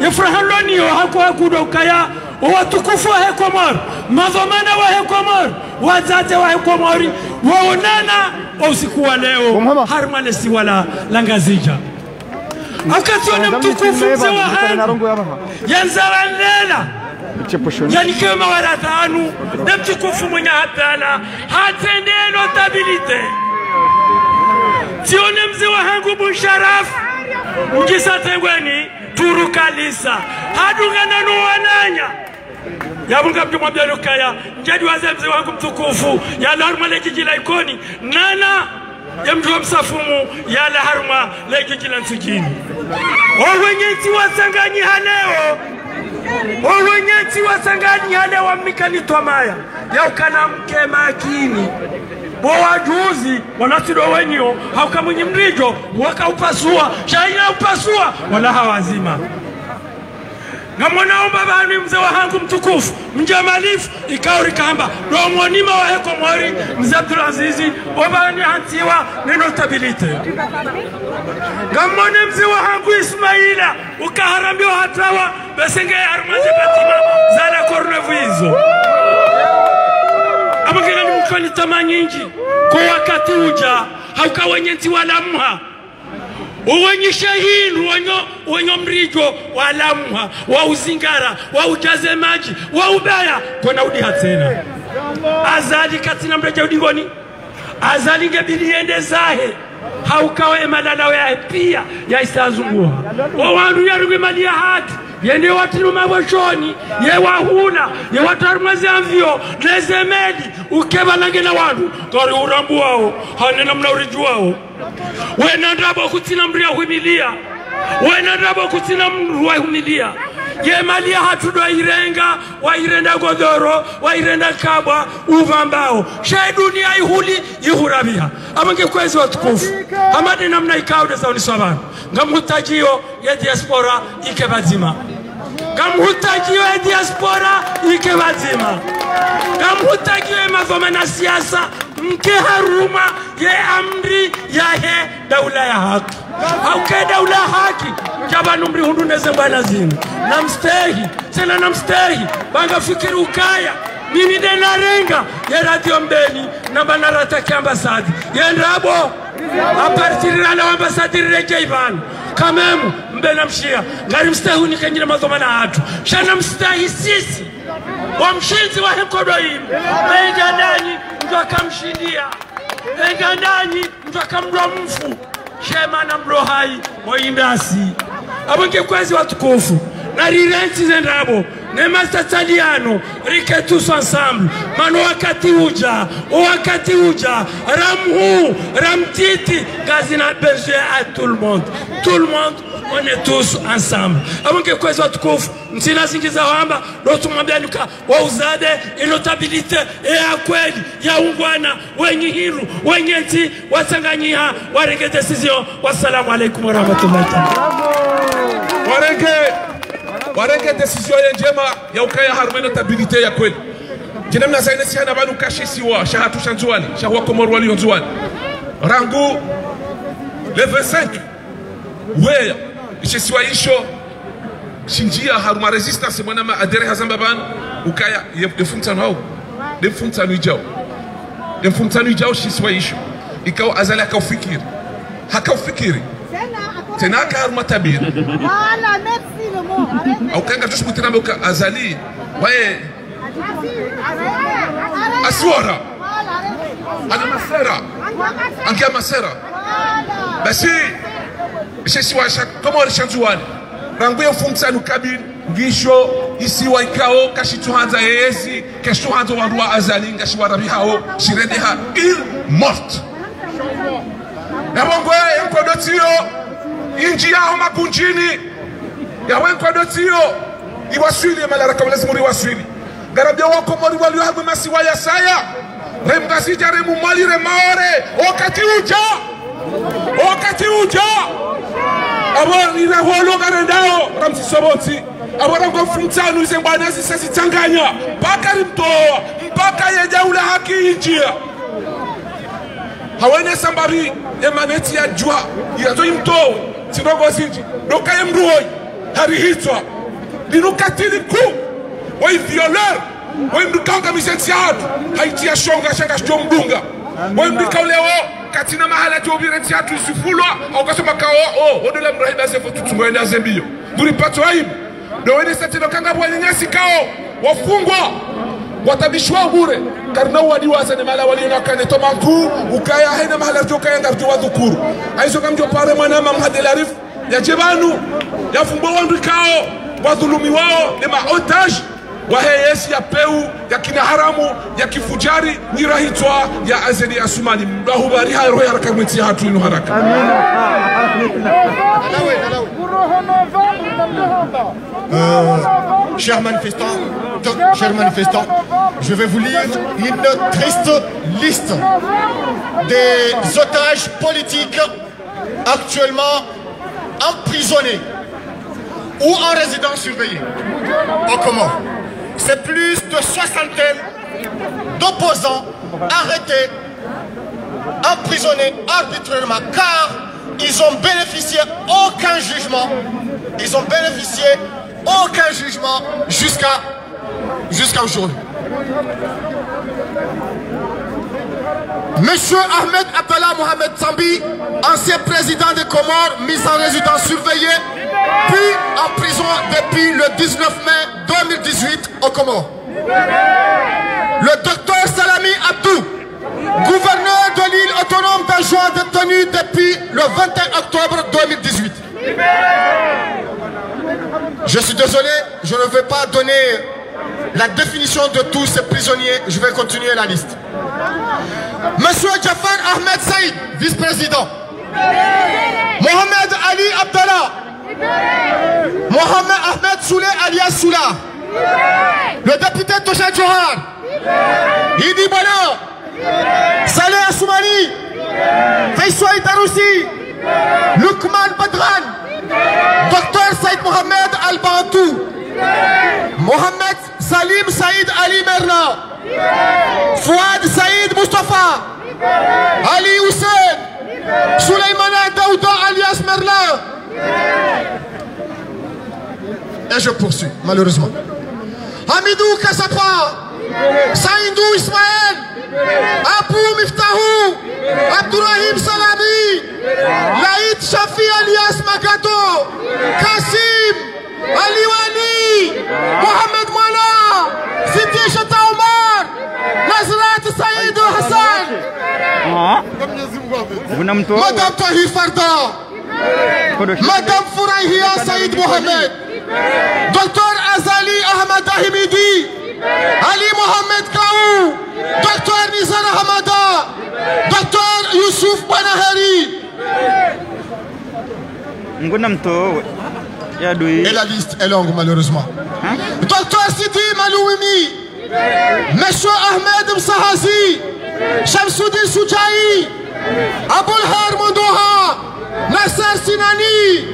ifrahaloniyo hakuda ukaya watukufu wa Komori madhamana wa Komori wazazi wa Komori waonana usiku wa leo harmane si wala langazija akationa mtukufu mzee wa hangu yanzawanela yani kama wala tanu na mtukufu mwenye hatala hatende notabilite tione mzee wa hangu Busharaf mjisatengweni turukalisa hadungana no wananya yabunga mtumwambia lokaya njadi wazemzi wangu mtukufu ya harma leki la ikoni nana ya mtu msafumu ya la harma leki la nsujini owenyeti wasanganyi haleo owenyeti wasanganyi haleo mikani tomaya ya ukana mke makini wajuzi wanasido wenyo haukamunyi mrijo wakaupasua shaina upasua wala hawazima ngamona omba bani mzee wa hangu mtukufu mjamalifu ikauri kamba domoni wa Komori mzee Abdulazizi obani hantiwa neno stabilite ngamona mzee wa hangu Ismaila ukaharambiwa hatawa besenge armaje batima zala kornevizo amagana ni mkani tamanyingi kwa wakati uja haukawenyenti walamha uwenye shahinu wenye mrijo walamha wa uzingara wa ujaze maji wa ubaya kona udi hatena azali katina mreja udingoni azali ngebili zahe haukawe emalala ya pia ya isazungua wa wandu ya rugi mali ya hati yende watiluma boshoni ye wahuna ye watarumwaze amvyo nezemedi ukeba nangena wandu kari urambu wao hanena mnauriju wao wena ndabo kutina mria humilia wena ndabo kutina mruwa humilia ye malia hatudwa irenga wa irenda godoro wa irenda kabwa uvambao shay dunia ihuli ihurabia abange kwezi watukufu amadi namna ikaude sauni sabana ngamhutajio ya diaspora ikebazima ngamhutajio ya diaspora ikebazima ngamhutajio ya mavomana siasa mke haruma ye amri ya he daula ya haki hauke daula haki jabanu mri hundu nezembana zinu namstehi tena namstehi banga fikiri ukaya mimi dena renga ya radio mbeni na banarata ki ambasadi ya nrabo apartirira na ambasadi reje ibanu kamemu mbena mshia ngari mstehi unikengile mazomana hatu shana mstehi sisi wa mshinzi wa hekodo himi menga nani mtu akamshindia menga nani mtu akamdwa mfu shema na mlo hai moimbasi abonge kwezi watukufu na rirenti zendrabo ne mastataliano rike tous ensemble mano wakati uja ramhu ramtiti gazina besoin à tout le monde on est tous ensemble abonge kwezi watukufu mtina zingiza wamba rotumwambia nuka wauzade inotabilite ya kweli ya ungwana wenye hiru wenye nti wasanganyiha warenge decision. Wassalamu alaikum warahmatullahi warenge decision ya njema ya ukaya haruma inotabilite ya kweli jina mna zaine siya na banu kashisiwa shahatu shanzuani shahua komoru wali yonzuani rangu le 25 weya ishesiwa isho shinjia haruma resistance mwana ma adere hazamba ban ukaya defumtano hao defumtano ijao shiswa isho ikaw azali hakaufikiri tena aka haruma tabir voilà merci le mot au kanga tushu kutiramba uka azali wae aswara ana masera ankia masera basi ishesiwa komo rishanzuani rangu ya fumtsanu kabiri ngisho isiwa ikao kashituhanza yezi keshuhanza wanduwa azali ngashiwa rabi hao shirende ha il mort yabongwe enkodotio inji yao makunjini yawe enkodotio iwaswili malaraka walezi muri waswili garabia wako mori wali hagu masiwa ya saya remgasi jaremu mali remaore wakati uja abo ina holo garendao ramsi soboti abo rango fumtsanu izembana sisi tanganya bakari mtoa mpaka yeja ule haki injia hawene sambari emaneti ya jua irato imtoa tirogo zinji dokaye mruhoi hari hitwa dinukatili ku wai violeur wai mdukanga misensiadu haiti ya shonga shanga shto mdunga wai mdukaulewo katina mahala jobirenti hatu isifulwa au kasoma kao odole mrahiba sefo tutungoenda zembio buri pato haibu dowene satino kanga bwani nyasi kao wafungwa watabishwa bure karna wadiwaza ne mala waliona kane tomanku ukaya haina mahala joka yanga tuwa dhukuru aizo kamjo pare mwana mamhadel arif ya jebanu ya fungwa wandu kao wadhulumi wao lema otage waheyesi ya peu ya kina haramu ya kifujari nirahitwa ya azeli asumani mbahubari hayo haraka mwiti hatu inu haraka chers manifestants, je vais vous lire une triste liste des otages politiques actuellement emprisonnés ou en résidence surveillée au Comores. C'est plus de soixantaine d'opposants arrêtés, emprisonnés arbitrairement car ils ont bénéficié aucun jugement. Ils ont bénéficié aucun jugement jusqu'à aujourd'hui. Monsieur Ahmed Abdallah Mohamed Sambi, ancien président des Comores, mis en résidence surveillée, puis en prison depuis le 19 mai 2018 aux Comores. Le docteur Salami Abdou, gouverneur de l'île autonome d'Anjouan, détenu depuis le 21 octobre 2018. Je suis désolé, je ne vais pas donner la définition de tous ces prisonniers. Je vais continuer la liste. Monsieur Jafar Ahmed Saïd, vice-président. Mohamed Ali Abdallah. Mohamed Ahmed Souley alias Soula. Le député Tosha Johar. Idi Bono. Saleh Assoumani. Faisouaï Daroussi. Lukman Badran. Docteur Saïd Mohamed Al-Bantou. Mohamed Salim Saïd Ali Merna. Fouad Saïd Mustafa. Ali Hussein. Souleymana Daouda alias Merlin. Et je poursuis, malheureusement. Hamidou Kassapa. Saïdou Ismaël. Abou Miftahou. Abdourahim Salami. Laïd Shafi alias Magato. Kassim. Ali Wali. Mohamed Moula. Sidi Chata Omar. Nazrat Saïd Hassan. Madame Tahir Farda. Madame Fourahia Saïd Mohamed. Docteur Azali Ahmad Ahimidi. Ali Mohamed Kaou. Docteur Nizar Hamada. Docteur Youssouf Banahari. Et la liste est longue malheureusement. Docteur Sidi Malouimi. Monsieur Ahmed Msahazi. Shamsuddin Soujaï. Aboul Har Mondoha. Nasser Sinani.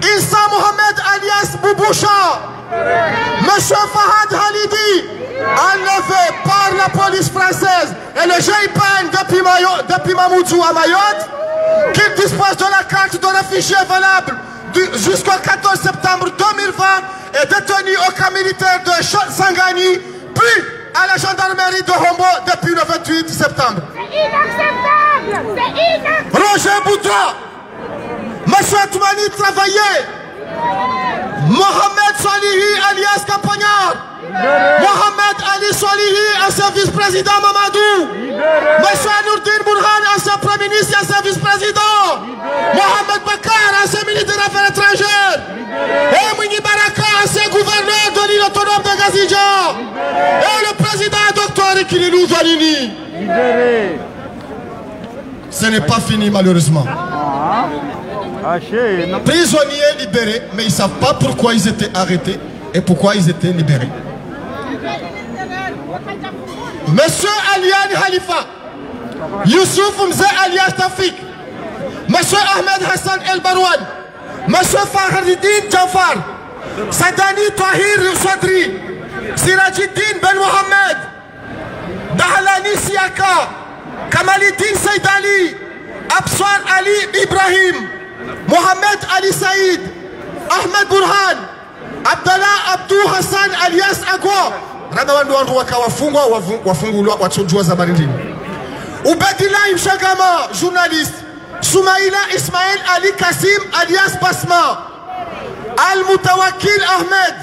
Issa Mohamed alias Bouboucha. Monsieur Fahad Halidi, enlevé par la police française et le GIPN depuis Mamoudzou à Mayotte, qui dispose de la carte de réfugié valable jusqu'au 14 septembre 2020 et détenu au camp militaire de Sangani, puis à la gendarmerie de Hombo depuis le 28 septembre. C'est inacceptable. C'est inacceptable. Roger Boudra, Monsieur Toumani travaillait. Mohamed Salihi alias Campagnard. Mohamed Ali Salihi, ancien vice-président Mamadou. Monsieur Nourdine Bourhan, ancien premier ministre et ancien vice-président. Mohamed Bakar, ancien ministre des Affaires étrangères. Et Mouni Baraka, ancien gouverneur de l'île autonome de Gazidja. Et le président Dr Ikililou Zalini. Ce n'est pas fini malheureusement. Prisonniers libérés, mais ils ne savent pas pourquoi ils étaient arrêtés et pourquoi ils étaient libérés. Monsieur Aliane Khalifa, Youssouf Mzé alias Tafik, Monsieur Ahmed Hassan El Barouane, Monsieur Fakhreddine Jafar, Sadani Tahir Sadri, Sirajiddin Ben Mohamed, Dahlani Siaka, Kamaliddin Saïd Ali, Abswar Ali Ibrahim, Mohamed Ali Saïd, Ahmed Burhan, Abdallah Abdou Hassan alias Agwa, Radawandu Andouaka wafungulwa wachojua za barindini. Ubedillah Mshagama, journaliste. Soumaïla Ismaël Ali Kassim alias Basma. Al-Mutawakil Ahmed,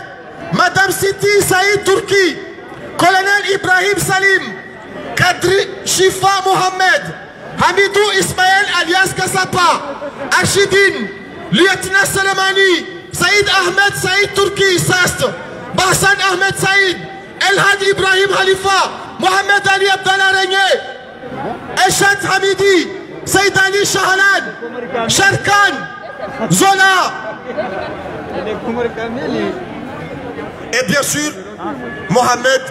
Madame Siti Saïd Turki, Colonel Ibrahim Salim, Kadri Shifa Mohamed, Hamidou Ismaël alias Kassapa, Archidine, Lieutenant Salamani, Saïd Ahmed Saïd Turki Sast, Bahsan Ahmed Saïd, Elhad Ibrahim Khalifa, Mohamed Ali Abdallah Régné, Eshat Hamidi, Saïd Ali Shahlan, Sharkan, Zola. Et bien sûr, Mohamed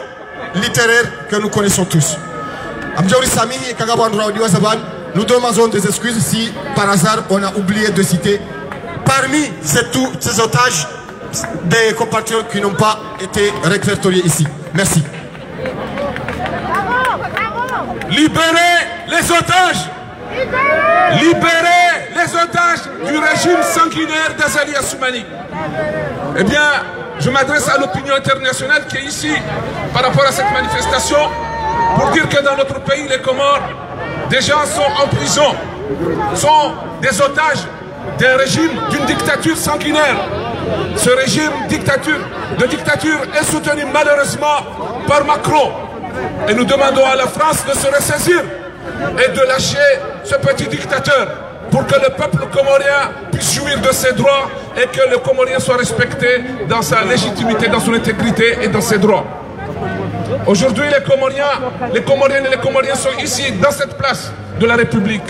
littéraire que nous connaissons tous. Amdjaouri Sami et Kagabandra Odiwazaban, nous demandons des excuses si par hasard on a oublié de citer parmi ces otages des compatriotes qui n'ont pas été répertoriés ici. Merci. Libérez les otages. Libérez les otages du régime sanguinaire d'Azali Assoumani. Eh bien, je m'adresse à l'opinion internationale qui est ici par rapport à cette manifestation pour dire que dans notre pays, les Comores, des gens sont en prison, sont des otages d'un régime, d'une dictature sanguinaire. Ce régime de dictature est soutenu malheureusement par Macron. Et nous demandons à la France de se ressaisir et de lâcher ce petit dictateur pour que le peuple comorien puisse jouir de ses droits et que le Comorien soit respecté dans sa légitimité, dans son intégrité et dans ses droits. Aujourd'hui, les Comoriennes et les Comoriens sont ici, dans cette place de la République,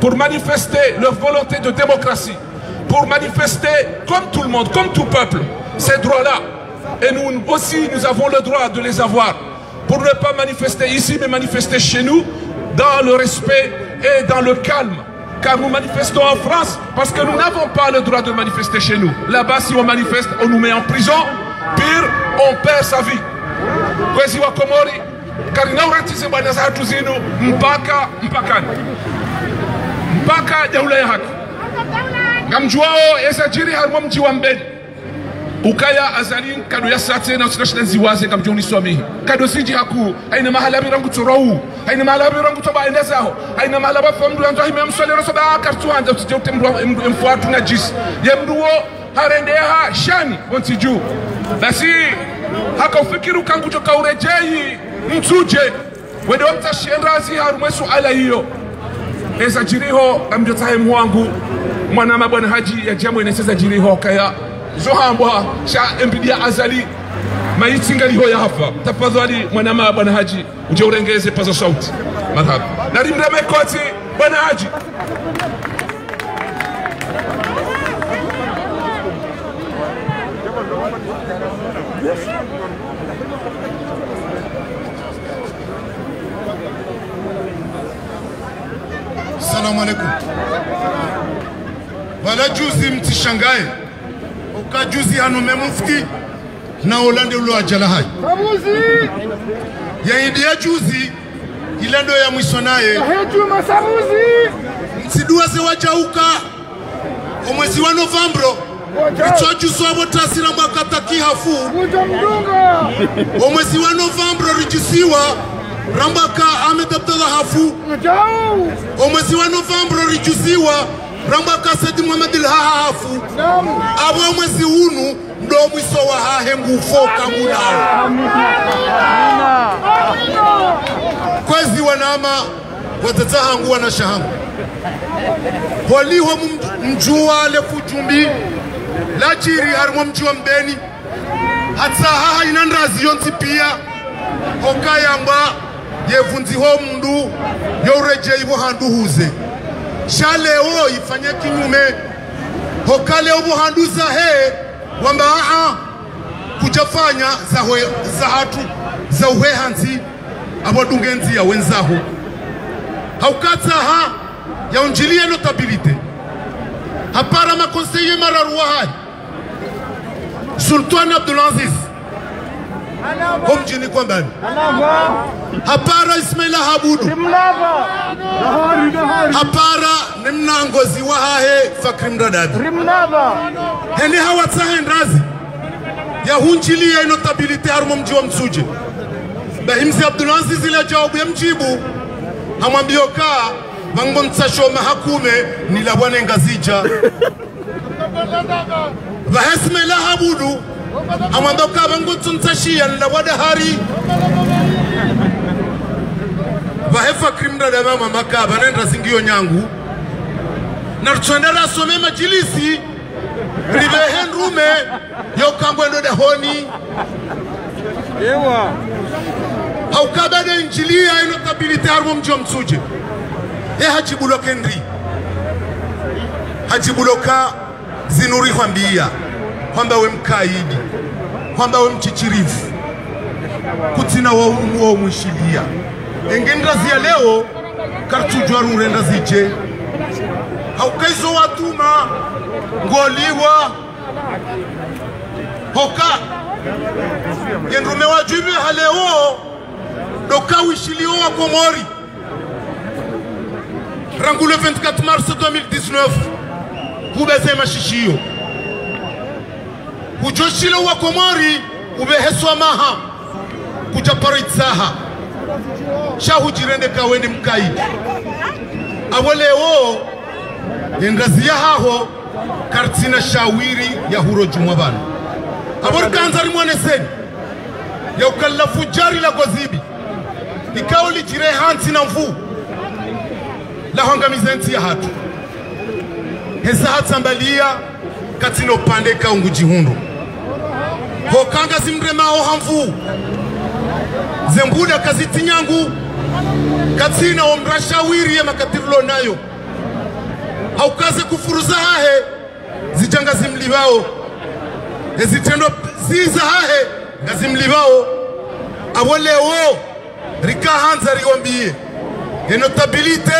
pour manifester leur volonté de démocratie, pour manifester, comme tout le monde, comme tout peuple, ces droits-là. Et nous aussi, nous avons le droit de les avoir, pour ne pas manifester ici, mais manifester chez nous, dans le respect et dans le calme. Car nous manifestons en France parce que nous n'avons pas le droit de manifester chez nous. Là-bas, si on manifeste, on nous met en prison. Pire, on perd sa vie. Kwezi wa Komori, karina uratize bwana zatu zinu mpaka mpakani. Mpaka jaula ya haki. Ngamjuao esajiri harmo mji wa Mbeni. Ukaya azalin kado ya sate na usikashina ziwaze kamjoni swami. Kado siji haku, haina mahala birangu turau, haina mahala birangu toba endezaho, haina mahala ba famdu yanto hime msole rosoba kartuanja utijote mfuatu na jis. Yemduo harendeha shani ontiju. Basi haka ufikiru kangu joka urejei mtuje. Wede wamta shienrazi harumwesu ala hiyo. Eza jiriho amjotahe mwangu. Mwana mabwana haji ya jamu ineseza jiriho kaya. Zohambwa sha embidia azali maitinga liho ya hafa. Tafadhali mwana mabwana haji uje urengeze pazo sauti. Madhab. Narimreme koti bwana haji. Assalamu alaikum. Wala juzi mtishangae. Uka juzi hanume mufti na Holande ulo ajala hai. Samuzi! Ya india juzi ilendo ya mwisonaye. Hejuma Samuzi! Msidua ze wajauka. Omwezi wa Novembro. Ichoju swabo tasira mwakata kihafu. Mujamdunga! Omwezi wa Novembro rijisiwa. Rambaka Ahmed Abdallah Hafu. Omwezi wa Novembro rijuziwa Rambaka Said Muhammad al-Haha Hafu. Abo mwezi unu ndo mwiso wa hahe ngufoka mulao. Kwezi wanama watatahangu wana shahangu. Waliho mjua lefujumbi lajiri harimo mjua Mbeni. Hatsa haha inanrazi yonti pia Hokayamba yevunzi ho mndu yoreje ibo handu huze shaleo ifanye kinyume hokale obo handu zahe wamba kujafanya za hatu za uhehanzi abodungenzi ya wenzaho haukata ya unjilie notabilite hapara makonseye mararuwa hai Sultan Abdulaziz Homjini kwa mbani Hapara Ismaila Habudu Hapara nimna ngozi wa hahe Fakri Mradadi Hene hawatsahe nrazi ya hunjili ya notabilite harumo mji wa Msuje Bahimzi Abdulaziz ila jawabu ya mjibu hamwambio kaa Vango mtsasho mahakume nila wane ngazija Bahesmaila Habudu Amandoka bangu tuntashia la wadahari Vahefa krimda da mama makaba nenda zingio nyangu na tuendela some majilisi rivehe nrume yokangwendo da honi ewa haukaba da injilia inotabilite harmo mji wa Msuje hajibuloka ndri hajibuloka zinuri kwambia kwamba we mkaidi kwamba we mchichirifu kutina wa umuo mwishilia engendrazi ya leo kartujwa rurenda ziche haukaizo watuma ngoliwa hoka yendume wajibu haleo doka wishilio wa Komori rangu le 24 mars 2019 kubeze mashishio Kujoshilo wa Komori ubeheswa maha kujaparitsaha shahu jirende kawendi mkaidi awoleo yendrazia haho kartina shawiri ya huro jumwabana abor kanzari mwaneseni ya ukallafu jari la gozibi ikao lijire hansi na mfu la hongamizenti ya hatu hesa hatsambalia katino pande kaungu jihundu hokanga zimrema ohamvu zembuda kaziti nyangu katina omrashawiri ya makatirlo nayo haukaze kufuruza hahe zijanga zimlibao ezitendo ziza hahe ngazimlibao abolewo rika hanza riwambie notabilite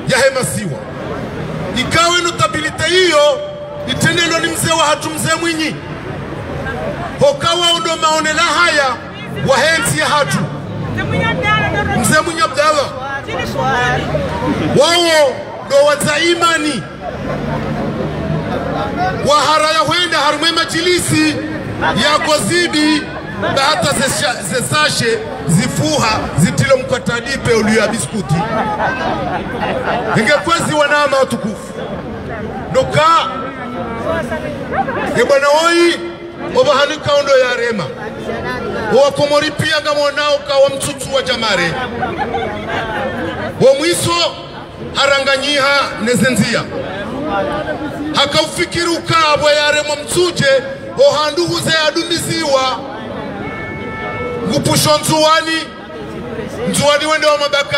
ya hemasiwa ikawe notabilite hiyo itendelo ni mzee wa hatu mzee mwinyi hokawa undo maonela haya wahenzi ya hatu mzee mwinyi Abdalla wao ndo wazaimani waharaya huenda harumwe majilisi ya kozibi bahata zesashe zifuha zitilo mkatadipe uliya biskuti ingekwezi wanama watukufu doka ebwana hoi obahanika ondo ya rema wakomori pia gamonao kawa mtutu wa jamare wamwiso haranganyiha nezenzia hakaufikiri ukabwa ya rema mtuje ohanduhuze adumiziwa ngupusho nzuwani wende wa mabaka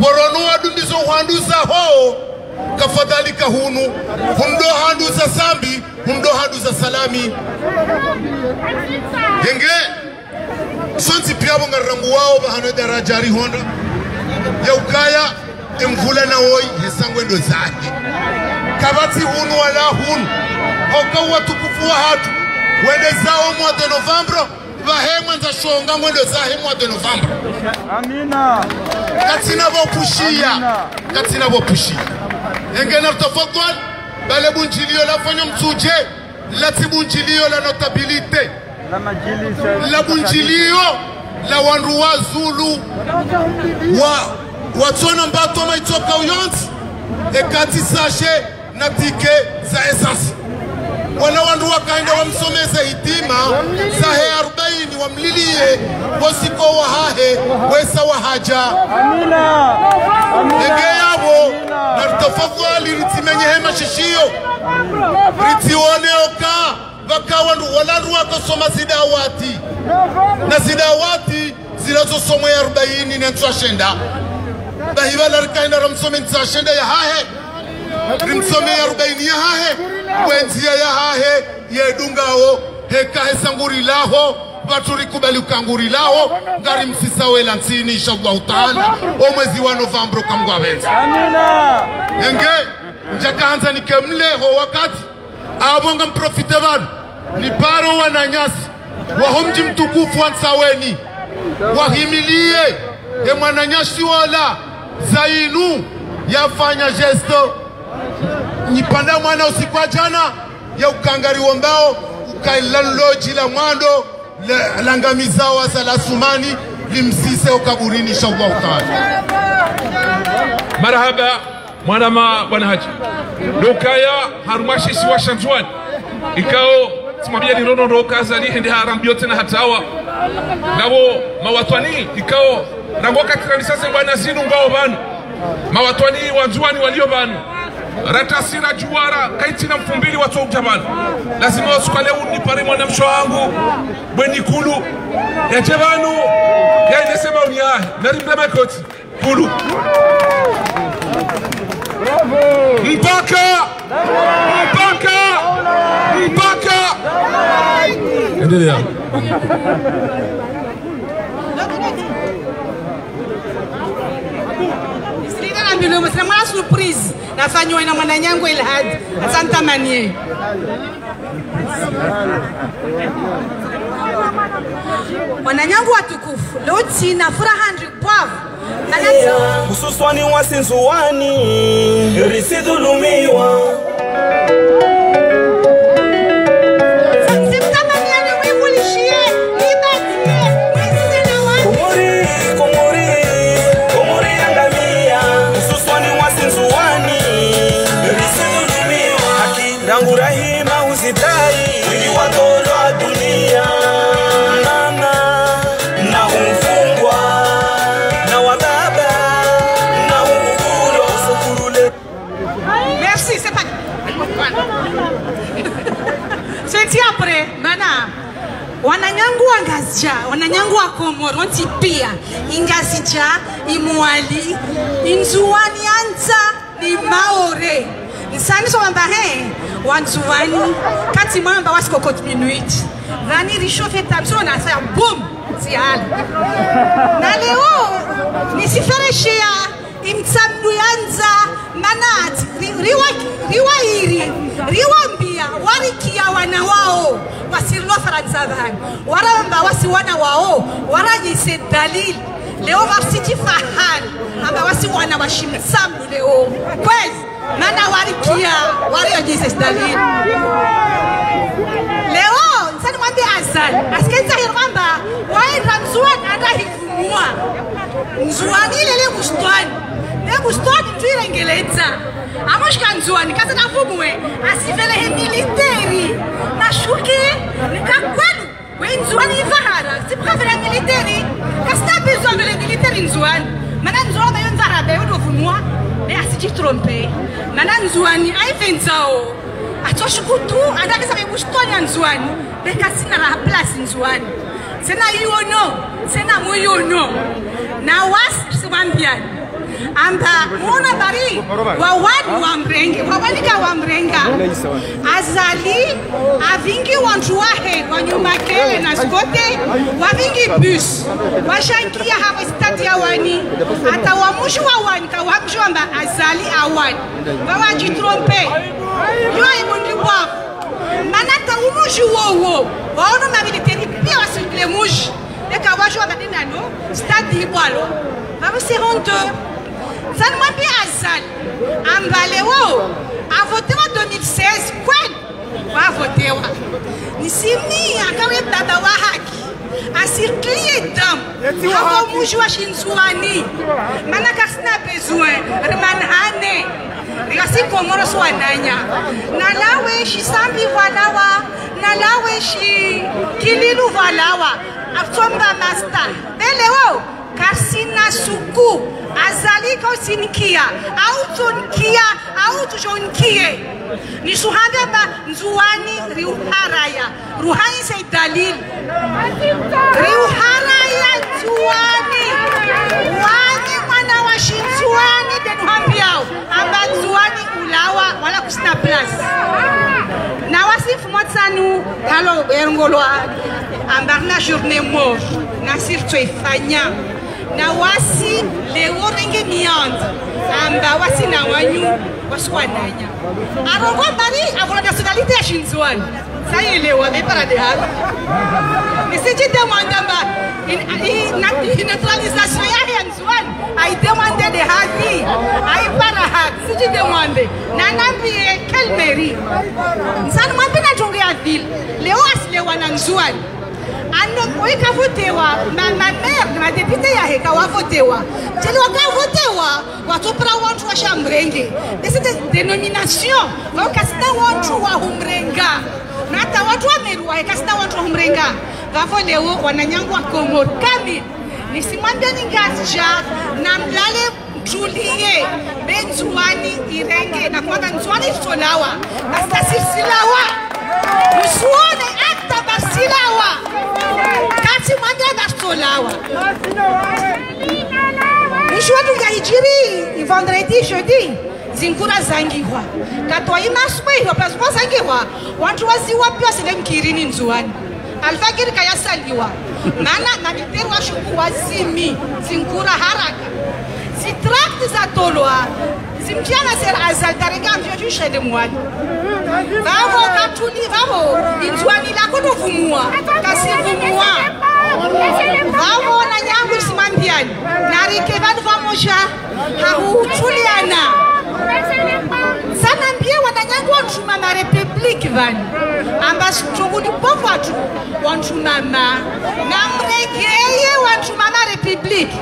worono adundizo huanduza ho kafadhalika hundo handuza sambi hundo handuza salami yenge sonti pia bongarambu wao bahano darajari honda ya ukaya emvula na hoi hesangwendo zake kabati hunu wala hunu hoka watukufu wa hatu wende zao mwa de Novembre bahemwa nza shonga mwendo zahe mwa de Novembre amina katina bopushia engena tafadhal bale bunjilio la fanyo mtuje la tibunjilio la notabilite la bunjilio la wanruwa Zulu watona mbato maitoka uyonzi ekati sashe na tike za esasi wala wandu wakaenda wamsomeze hitima sahe 40 wamlilie wasiko wahahe wesa wahaja amina ege yabo na tafadhali ritimenye hema shishio ritione oka waka wandu walandu wakasoma zidawati na zidawati zilazosomwe 40 na ntuashenda bahiwala rikaenda ramsome ntuashenda ya hahe rimsome 40 ya hahe wenzia ya hahe yedungao heka hesanguri laho baturi kubali ukanguri laho ngari msisawe lansini inshallah taala o mwezi wa November kamgwa benza amina yenge njakaanza nikemle ho wakati abonga mprofite bana ni paro wananyasi wahomji mtukufu wansaweni wahimilie ye mwananyashi wala zainu yafanya gesto nipanda mwana usiku wa jana ya ukangari wombao ukailanloji la mwando langamiza wa salasumani limsise ukaburini inshallah taala marhaba mwanama bwana haji dokaya harumashi siwa shanjwani ikao simabia lirono rokaza ni hindi harambio tena hatawa nabo mawatwani ikao rangoka kanisase bwana zinu ngao banu mawatwani wanjuani walio banu ratasira juwara kaitina mfumbili watu ujabani lazima wasukale unipare mwana msho wangu bweni kulu ya jebanu ya inesema uniahe narimdeme koti kulu mpaka endelea c'est moi la surprise nafanywa na mwananyangu Elhad asante manie mwananyangu watukufu leo tina furaha ndipwavu hususwani wasinzuani risidhulumiwa Rahima usitai wingi wa dola dunia na umfungwa na wababa na ukuro sokurule. Merci, c'est pas wananyangu wangazja wananyangu wa Komoro ntipia ingazija imwali inzuani anza ni maore nsani so wamba wanzuani kati mwamba wasikokot minuit vani rishofe tamso na sa boom si hali na leo nisifereshia imtsamdu yanza manati riwambia warikia wana wao wasirilo faranzavani waramba wasi wana wao warajise dalili leo wasiti fahari amba wasi wana washimtsamdu leo kwezi mana warikia warajise dalili leo nsani mwambia azali asikenza hirwamba waenda mzuani adahifumua mzuani ilele mustwani Gustoni tuile ngeleza amoshka nzuani kaza nafumwe asivele he militeri na shuki nikakwenu we nzuani ifahara sipkafela militeri kasta bezo vele militeri nzuani mana nzuani bayo nzara bayo dofumwa ne asiji trompe mana nzuani aifenzao atoshukutu adakisa be Gustoni nzuani bekasina la place nzuani sena yono sena moyono na was sibambiani amba mona bari wawani wa mrenge wawanika wa mrenga azali avingi wantu wahe wanyumakele na skote wavingi bus washankia hawa stati awani ata wamushu wawani ka wamushu amba azali awani wawaji trompe yo imundi wako manata umushu wowo waono mabiliteri pia wasikile mushi deka washu wabadina no stati ibwalo vamos ser honteux. Ça ne m'a pas azal. Ambaleo a voté en 2016. Quoi? Va voter. Nisimi akawe baba wa haki. Asirklie dam. Hawa mujua shinzuani. Mana kasina besoin. Remanhane. Rigasi Komoro swananya. Nalawe shisambi walawa. Nalawe shi kililu walawa. Aftomba master. Beleo. Karsina suku azali ko sinkia autunkia autujonkie ni suhanda ba nzuani riuharaya ruhani say dalil riuharaya nzuani wani mwana wa shinzuani denuhambiao amba nzuani ulawa wala kusina plus na wasifu motsanu halo erngolwa ambarna journée mort nasir tsoifanya na wasi leo renge miand amba wasi na wanyu waswananya arongo bari avona nationalité ya shinzuani sai leo amepara de hapa nisije demanda ba in naturalisation ya nzuani ai demande de hadi ai para hak sije demande na nambie kelmeri nsana mwambina jonge ya ville leo asile wana nzuani ando oika votewa ma mère ma députée ya heka wa votewa telo ka votewa watopra wantu wa shamrenge cette dénomination va kasita wantu wa humrenga nata watu wa meru wa kasita wantu wa humrenga va leo wananyangu wa Komoro kamili nisimwambia ningasja na mlale tulie benzuani irenge na kwanga nzuani solawa basta silsilawa usuone akta basilawa kati mwanga bastolawa nishuatu ya hijiri vendredi jeudi zinkura zangiwa katwa imaswe hopaswa zangiwa wantu waziwa pia sile mkirini nzuani alfakiri kaya saliwa mana na miteru wa shuku wazimi zinkura haraka zitrakt za tolwa zimkiana ser azal tarenga mvyo shede mwani vavo katuli vavo inzuani la kono vumua kasi vumua vavo na nyangu simambiani narike vadu vamoja hautuliana sana mbie wananyangu wantuma na republiki vani ambas chunguni pofu watu wantuma na mregeye wantuma na republiki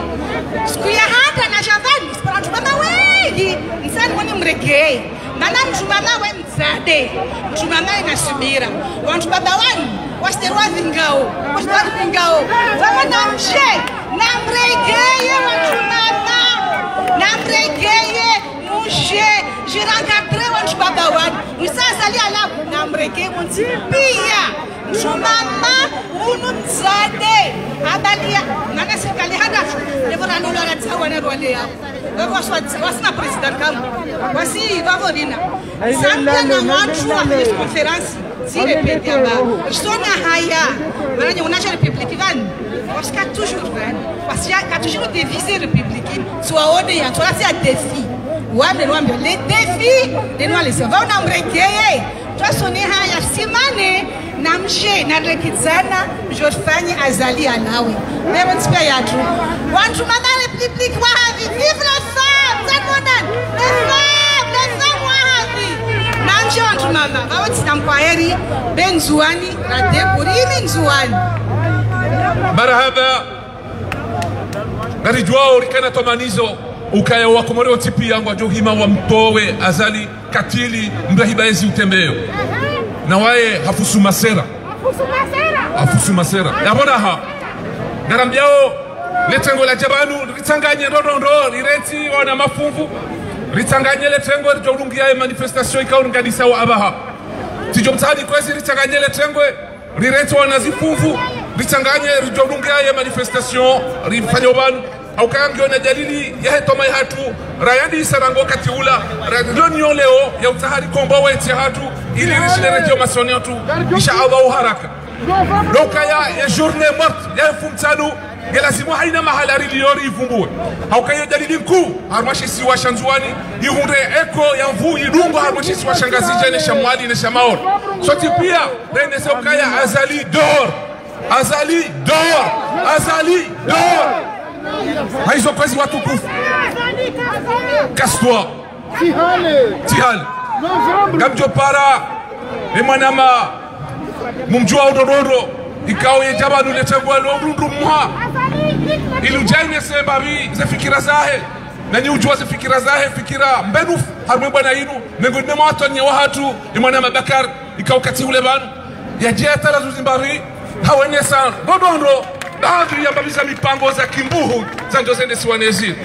siku ya hata na javani sipara wantuma wengi nsani wani mregeye mana mtumama we mzade mtumama inasubira wantu baba wani wasiterwa vingao vamana mshe na mregeye wantumama na mregeye mushe jirangadre wantu baba wani msazali ala na mreke pia mshomama unumzade abalia nana serikali hadafu devora nolo aratsawa na rwale yao wewe wasina president kama wasi vavorina sambia na watu wa press conference si répéter aba sona haya maana unacha republique vani parce que toujours vani parce que toujours deviser républicaine soit ode ya toi c'est un défi wame wame les défis de nous les va na mrekeye toi sone haya simane namshe na rekizana jofanya azali anawe même tsipa yatu wantu mama république wa havi vive la femme zakonan les femmes wa havi namshe wantu mama bawati namkwaheri benzuani radeburi nzuani marhaba garijwao rikana tomanizo ukaya wa Komoro tipi yangu ajohima wa mtowe azali katili mrahibaezi utembeo na wae hafusu masera yabona ha garambiao letengo la jabanu ritanganye rodondo rireti wana mafunvu ritanganye letengo rjolungia manifestation ikaunganisa wa abaha tijomtani kwezi ritanganye letengo rireti wana zifunvu ritanganye rjolungia manifestation rifanya banu au kangyo na dalili ya hetoma hatu rayandi sarango katiula radonyo leo ya utahari kombo weti hatu ili rishile radio masoni tu insha Allah haraka lokaya ya journée morte ya fumtanu ya lazimu haina mahalari liori ivumbue au kaya dalili mkuu harmashi si wa shanzuani ihunde eko ya mvu idungo harmashi si wa shangazi jene shamwali na shamaor soti pia rende sokaya azali dor haizo kwezi watukufu Casse-toi Tihale Gamjo para Emanama Mumjua udororo Ikao ye jabanu letengwa Lorundu muha Ilujaine se babi Ze fikira zahe Nani ujua ze fikira zahe Fikira mbenuf Harmemba na inu Nengo nema watu nye wahatu Emanama Bakar Ikao kati ule banu Ya jeta la zuzimbari Hawene san Dodondo Dahandu ya babisa mipango za kimbuhu za njozende siwanezi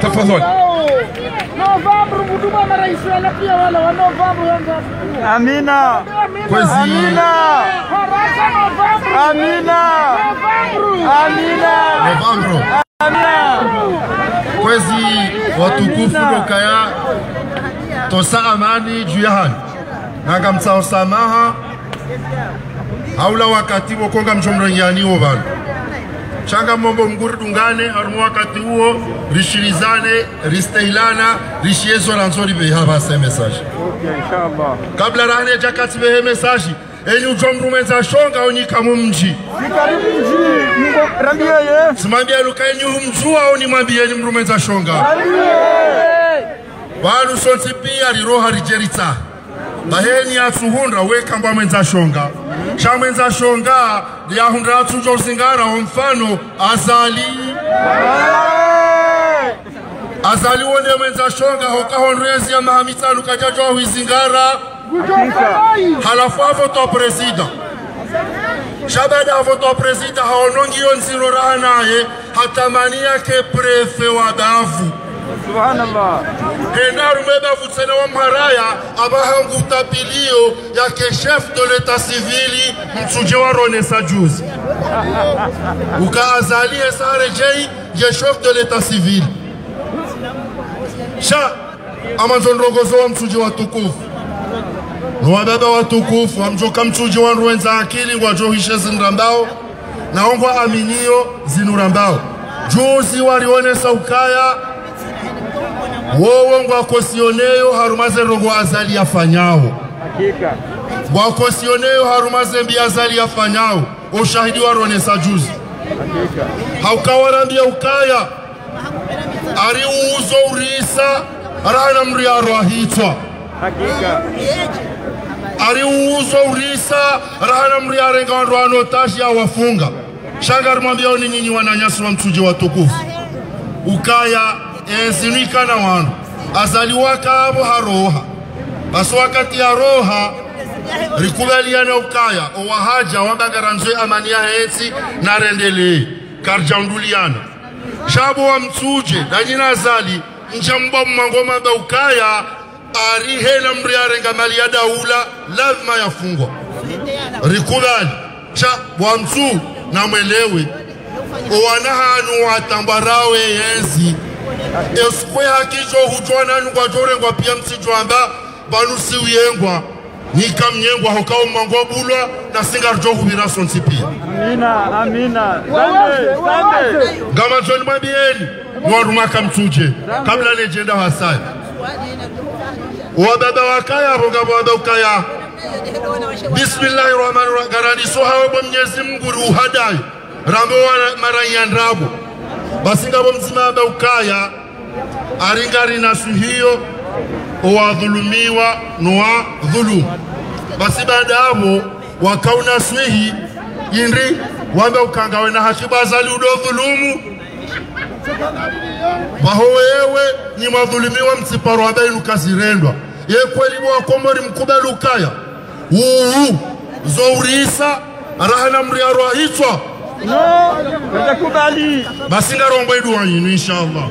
tafadhali Novembro muduma maraisi wala pia wala wa Novembro Amina Kwezi Amina Kwezi watukufu lokaya tosa amani juyahan Nanga mtsao samaha haula wakati wokonga mchomranyani wobana changa mombo mguri dungane harumu wakati huo rishirizane risteilana rishiezo lanzori behaba se message inshallah kabla rane jakati behe message enyi ujomrumenza shonga onika mumji simambia luka enyi humjua oni mwambia enyi mrumenza shonga walu sonsi pia riroha rijerita baheni atuhundra weka mba mwenza shonga Shamwenza shonga ya hundra tujo singara mfano azali wonde mwenza shonga hoka honrezi ya mahamita lukajajo huizingara halafu avoto presida shabada avoto presida haonongi yonziro rahanaye hatamania ke prefe wa davu Subhanallah Henaru meba futsene wa mharaya abahangu tapilio ya ke chef de l'état civili mtsuje wa Ronesa juzi ukaazali sare jei je chef de l'état civil sha amanzonrogozo wa mtsuje wa tukufu wa baba wa tukufu amjoka mtsuje wa Rwenza akili wa johishe zinrambao na ongwa aminio zinurambao juzi walionesa ukaya wowo ngwakosioneyo harumaze rogo azali yafanyao hakika ngwakosioneyo harumaze mbi azali yafanyao ushahidi wa Ronesa juzi hakika haukawarambia ukaya ari uzo urisa arana mriaro ahitwa hakika ari uzo urisa arana mriaro ngandwa anotashi ya wafunga shangari mwambia oni nyinyi wananyasi wa mtuje watukufu ukaya sinuika na wanu azaliwa kabo haroha basi wakati ya roha rikubaliana ukaya owahaja wabagaranzwe amani ya heti na rendele karjaunduliana shabo wa mtuje na jina azali njamba mwangoma ba ukaya arihela mriarenga mali ya daula lazima yafungwa rikubali cha bwamzu na mwelewe owana hanu watambarawe yenzi esikwe hakijo hujwana nungwa jorengwa pia msijwamba banusi uyengwa nika mnyengwa hokao mangwa bulwa na singarjo hubira sonsi pia amina zambe gama joni mabieni nwarumaka mtuje kabla legenda hasai wababa wakaya roga wababa ukaya bismillahirrahmanirrahim garani sohawe bo mnyezi Mungu ruhadai rambo marayandrabo basinga bo mzima wababa ukaya aringari na suhiyo owadhulumiwa nuwa dhulum basi baadawo wakauna swihi yindri wababa ukangawe na hakibazali udo dhulumu wahowewe ni madhulumiwa mtsiparo wabayi nukazirendwa ye kweli wa komori mkubali ukaya zourisa rahana mriarwa hitwa kubali basi ngarombo iduwa yinu inshallah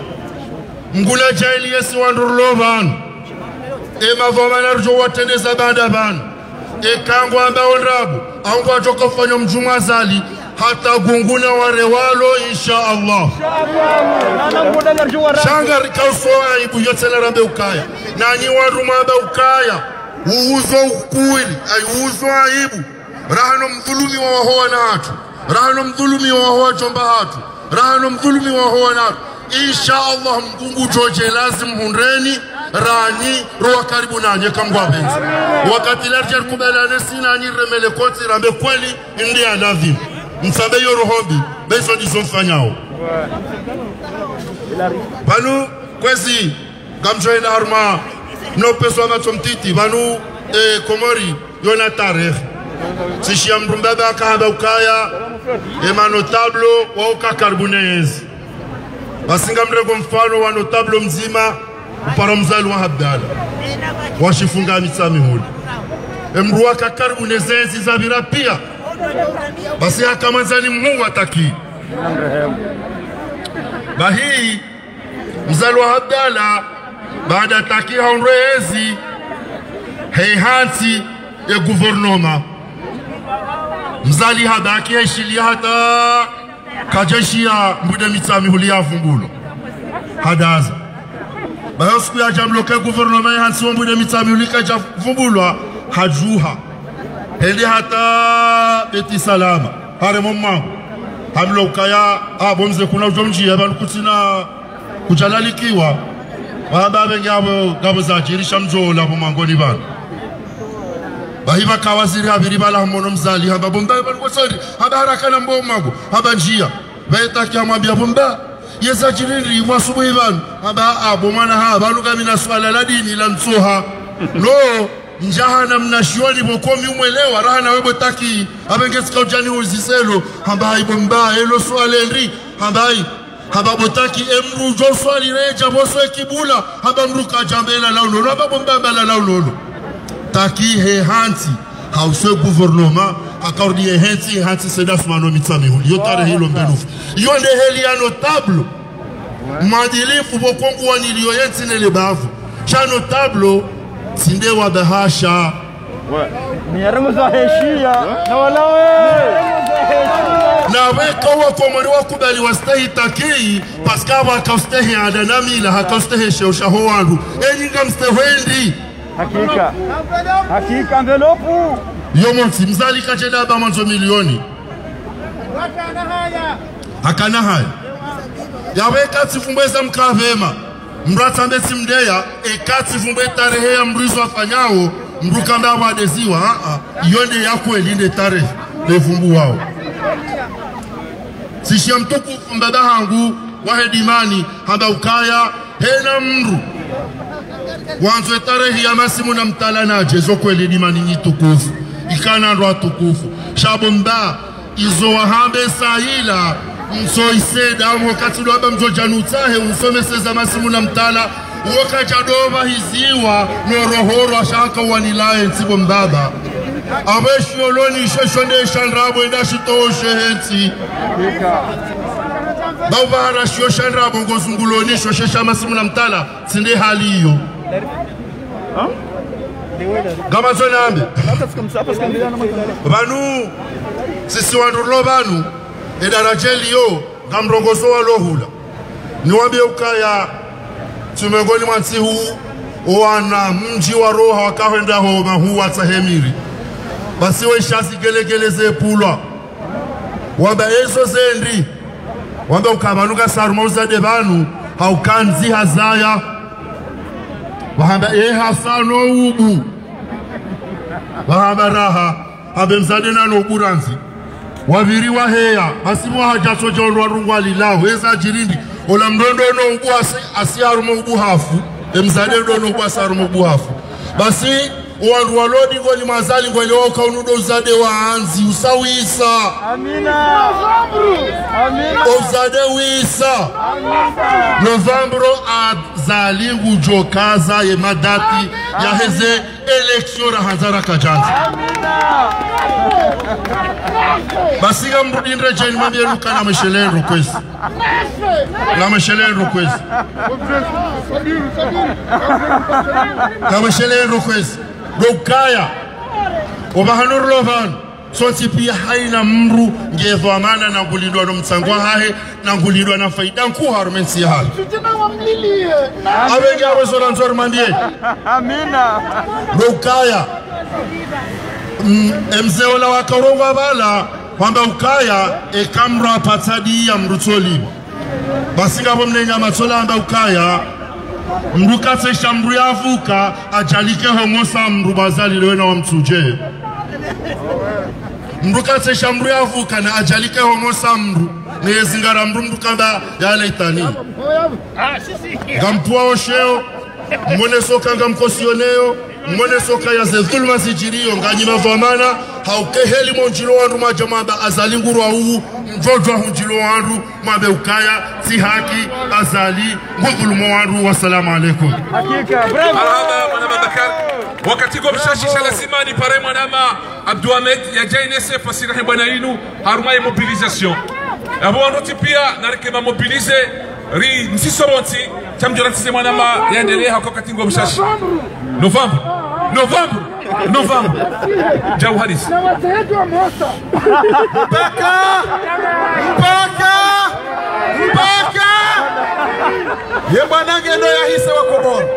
mgula jaili yesi wandurlo vanu mavoma narjo watendeza bada vanu kangu ambao nrabu angu atoka fanyo mjumwa zali hata gunguna warewalo insha Allah shanga rikausoa ibu yote na rambe ukaya nanyi waruma ba ukaya uuzo ukwili ay uuzo aibu rahano mdhulumi wa wahoa na hatu rahano mdhulumi wa wahoa chomba hatu rahano mdhulumi wa wahoa na hatu insha Allah mgungu joje lazim hundreni rani ruwa karibu nanye kamgwa benzi wakati larjar kubelane sina nyi remele koti rambe kweli indi aladhim msabe yorohombi beso ndizo mfanyao banu kwezi gamjoina harma no peso macho mtiti banu komori yona tarehe sishia mrumbaba kahaba ukaya mano tablo wa ukakarbunezi basinga mrego mfano wa notablo mzima upara mzali wa habdala washifunga mitsami huli mruwa kakarbunezi zabira pia basi hakamanzani Mungu ataki bahi mzali wa habdala baada taki haunrezi heihansi ya guvernoma mzali habaki heshilia hata kajeshia mbude mitsami huli ya fungulo hadaza bayo siku ya jamloke guvernoma ya hansi wa mbude mitsami huli kaja fumbulwa hajuha hende hata beti salama hare mumma hamlo kaya bomze kuna ujomji abantu kutina kujalalikiwa bababe ngabo zajirisha mjola bomangoni bana bahiba kawaziri habiri bala mmono mzali hamba bomba bali sori haba haraka na mbomago haba njia baita kiamwambia bomba yezajiriri mwasubuhi bana haba abomana haba lukamina swala la dini la mtsoha no njahana mnashioni bokomi umwelewa rahana webo taki abengesika ujani uziselo hamba ibomba elo swalendri hamba botaki emru jo swali reja boso ekibula hamba mruka jambela launo hamba bomba la launo taki he hanti hause gouvernement accordé he hanti sedaf mano mitsami huli yotare hilo mbenufu yonde heli ya notable madilifu bokongu wanilio yenti nele bavu cha notable sinde wa bahasha Miyaremuza heshia na walawe na weka wa komori wa kubali wastahi takii paska wa kaustehi adanami la hakaustehi sheushaho wangu enyinga mstehwendi hakika envelopu yomonsi mzali kacheda ba manzo milioni hakana haya yaweka tifumbeza mkavema mrata mbesi mdeya ekati fumbe tarehe ya mrizo afanyao mrukamba wadeziwa yonde yako elinde tarehe lefumbu wao sishia mtukufu mbaba hangu wahedimani hamba ukaya hena mru wanzwe tarehe ya masimu na mtalanaje zoko elidimani nyitukufu ikana ndo atukufu shabomba izo wahambe sahila mso iseda wakati doaba mjojanutahe unsomeseza masimu na mtala wakajadova hiziwa norohoro ashaka wanilaye nsibo mbaba abeshioloni sheshonde shandrabo endashitoshe henti bavara shio shandrabo ngozunguloni shoshesha masimu na mtala sinde hali hiyo Gama zonambi. Banu sisi wandulo banu edarajeli yo ngamrongozo walohula. Niwambie ukaya tumengoni mwansi huu wana mji wa roha wakahenda homa huu watahemiri. Basi we shasi gelegele ze pulwa. Wamba ezo zendi. Wamba ukabanuka saruma uzade banu haukanzi hazaya. Wamba hasano ubu. Wamba raha abe mzade na uburanzi. Waviri wa heya basi hajaso jonwa rungwa lilahu eza jirindi ola mdondo no ubu asiarumo ubu hafu mzade ndo ubu asiarumo ubu hafu basi wandu walodi ngoli mazali ngoli waka unudo uzade wa anzi usawisa amina uzade wisa Novembro azalingu jokaza ye madati ya heze eleksyon hanzara kajanzi basiga mrudindre jeni mambie luka na meshelen rukwezi na meshelen rukwezi na meshelen rukwezi Dokaya obahanur lovan sonti pia haina mru ngezo amana na ngulidwa no mtsangwa hahe na ngulidwa na faida nku harumensi hali abenge awezo nzor mandie amina Dokaya mzeola wakaronga bala kwamba ukaya ekamra patadi ya mrutoli basi ngabo mnenga matsola amba ukaya mruka se shambru yavuka ajalike homosa mrubazali lewena wa mtuje mruka se shambru yavuka na ajalike homosa mru nezingara mrumdukanda ya leitani gampua osheo mwone soka ngamkosioneo mwone soka ya ze dhulma zijirio nganyima vamana haukeheli monjilo wandu majamamba azalinguru wa huu mjojwa hunjilo wandu mabe ukaya si haki azali ngudhulumu wandu wassalamu alaikum hakika marhaba mwana Babakar wakati kwa mshashisha lazima ni pare mwanama Abdou Ahmed ya jainese fasirahe bwana inu harumaye mobilisation abo wandu pia narikema mobilize ri nsisoronti chamjoranti mwanama yaendelea hako katingo mshashi Novembre Jau Haris na wateja wa mosa mpaka ye bwana ngendo ya hisa wa Komoro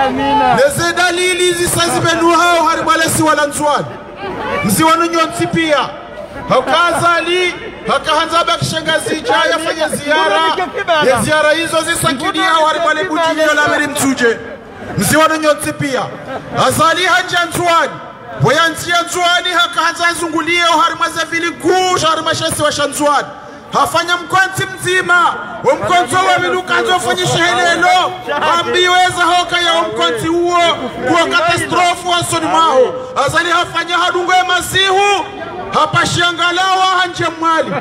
amina leze dalili zisazibenu hao haribalesi wala nzwani mziwanu nyonsi pia hakazali hakahanza bakishangazi jaya fanya ziara ya ziara hizo zisakidia haribale bujinyo la meri mtuje mziwanu nyonsi pia azali hanja nzwani Boyantia nzwani hakahanza nzungulio harimaza vili kusha harimashesi wa shanzwani hafanya mkonzi mzima umkonzi wa milukanzo ufanyisha helelo ambiweza hoka ya umkonzi huo kuwa katastrofu wa soni mao azali hafanya hadungo ya masihu hapa shiangalawa hanje mwali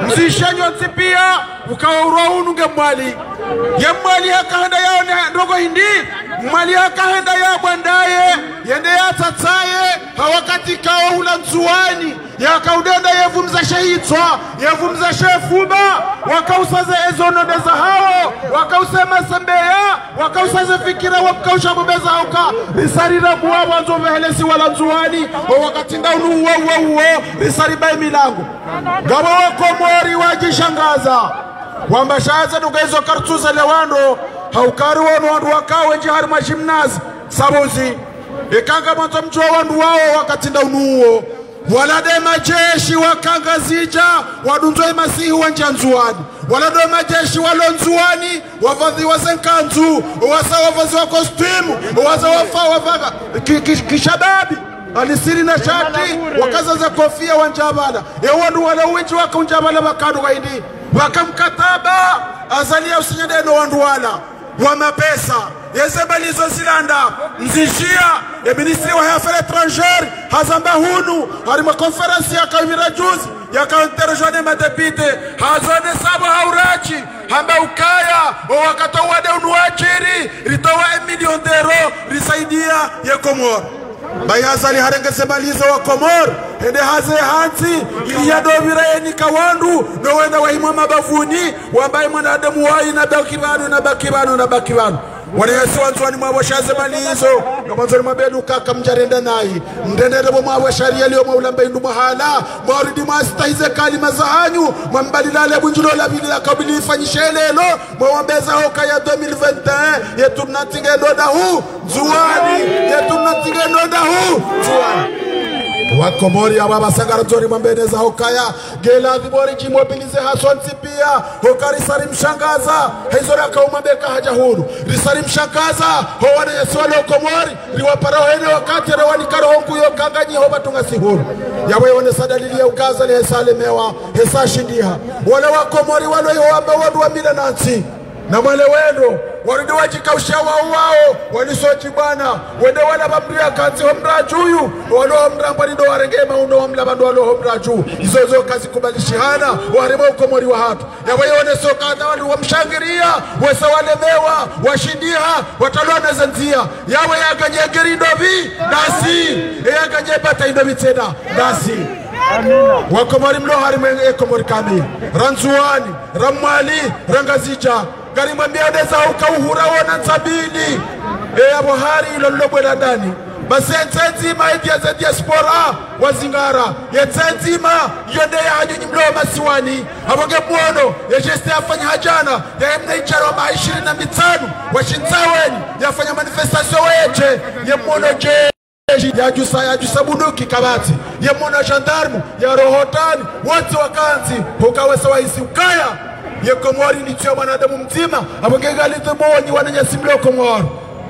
mzishanyo pia ukawa urohunu nge mwali ya mwali hakahenda yao ndogo hindi mwali hakahenda ya bwandaye yende ya tataye hawakati kawa hula nzuani ya kaudenda yevumza shehitwa yevumza shefuba wakausaze ezonodeza hao wakausema sembeya wakausaze fikira wakausha mbeza hauka risarira buwa wanzo vehelesi wala nzuani wakati ndaunu uo risariba milango gaba wa Komori wajishangaza kwamba shaza tugezo kartuza lewando haukari wandu wakawe nje hari mashimnazi sabuzi ikanga mwanzo mtu wa wandu wao wakati ndaunu walade majeshi wakangazija wadunzoi masihi wanja nzuani walade majeshi walonzuani wafadhi wasenkanzu wafadhi wa kostimu wafadhi kishababi alisiri na shati wakazaza kofia wanjabala ewandu wala uwinji waka unjabala wakadu waindi wakamkataba azalia usinyedeno wandu wala wa mapesa yezebalizo zilanda nzishia ya ministri wa affaires étrangères hazamba hunu harima konferensi ya kawimira juzi ya kaunterjone madepite hazone sabo haurachi hamba ukaya wakatowade unuachiri ritowa $1 million risaidia ya Komoro bayazali harengese balizo wa Komoro hende haze hansi iliyadovira yeni kawandu no wenda wahimwa mabavuni wambaye mwanadamu wai na bakibanu wana Yesu wanzwani mwa washaze malizo ngamanzoni mabedu kaka mjarenda nai ndendere bo mwa sharia leo maulamba indu mahala mauridi mastahize kalima zahanyu mwambalilale bunjulo la bili la kabili fanyishelelo mwambeza hoka ya 2021 yetu natingendo dahu zuwani yetu natingendo dahu zuwani Wakomori ababa sangara zori mwambedeza hokaya gela dhibori jimobilize hasonsi pia hokari sari mshangaza hezora kaumambeka haja huru risari mshangaza howane Yesu wale Wakomori riwapara hene wakati rewani karo honku yokanganyi hoba tungasi huru yawe one sadalili ya ukaza ni hesalemewa hesa shindiha wale Wakomori wale yoamba wadu wa mila nansi na mwele wendo warudi wajikausha wao walisochi bwana wende wala bamria kanzi homra juyu walo homra mbani ndo warengema uno homla bando walo homra juu izozo kazi kubalishihana warimo Ukomori wa hatu ya wayone sokata wali wamshangiria wesa walemewa washindiha watalona zanzia yawe yaganyegeri ndovi nasi yaganyebata indovi tena nasi Wakomori mlo harimo Komori kamili ranzuani ramali rangazija gari mwambia deza ukauhura wana nzabili abo hari ilo lobwela ndani basi enzenzima idia za diaspora wazingara yenzenzima yonde ya hanyunyi mlo masiwani aboge mwono ya jeste yafanya hajana ya emna icharo ma 25 washinzaweni yafanya manifestasyon weche ya mwono ya jusa bunduki kabati ya mwono gendarmu ya rohotani wote wakanzi hukawesa waisi ukaya ye Komori ni chwa mwanadamu mzima abongega litomoni wananyasi mlo Komori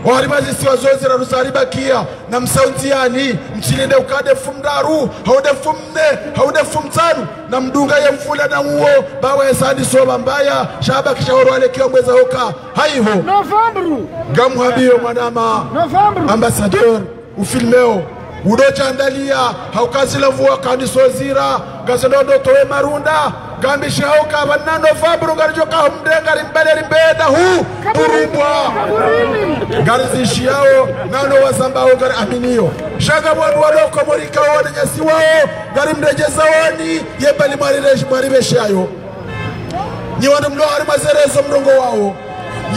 waharimazi siwa zozi ra rusariba kia na msaunziani mchilinde ukade fumdaru haude fumne haude fumtanu na mdunga ya mfula na uo bawa hesadi soba mbaya shaba kishahoro wale kia mweza hoka haiho Novembru gamuhabio mwanama Novembru ambasador ufilmeo udocha andalia haukazi lavua kandi sozira gazedodo towe marunda gambi shauka banna Novembru ngarijoka humdenga rimbele rimbeda hu burubwa garizishi yao nano wazambao gari aminio shaga wadu walo Komori kawane nyasi wao gari mrejeza wani yebali maribeshe ayo nyiwanu mlo harimazerezo mrongo wao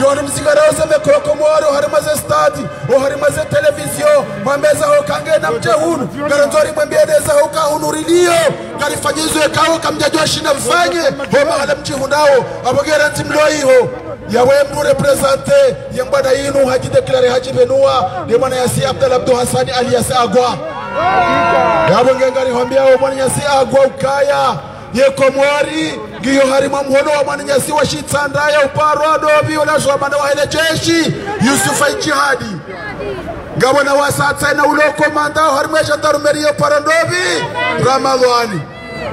Yoni mzigaroza mekolo Komori harimaze stadi harimaze televizio mwambeza hokange na mjehunu garanzori mwambedeza hoka hunurilio garifanyizwe kao kamjajwa shina mfanye homa hala mjihundao abogera ntimlo hiho yawe mbu represente yambada inu haji deklare haji benua demana yasi Abdel Abdu Hassani alias Agwa yabonge ngari hombia mwana yasi Agwa ukaya ye Komori giyo harima mhono wa mwana nyasi wa shitsandaya uparo adobi ulaswa mwana wa hele jeshi Yusufa Jihadi gabona wasatsa na ulo komanda harima jandarmeri uparo ndobi Ramadhani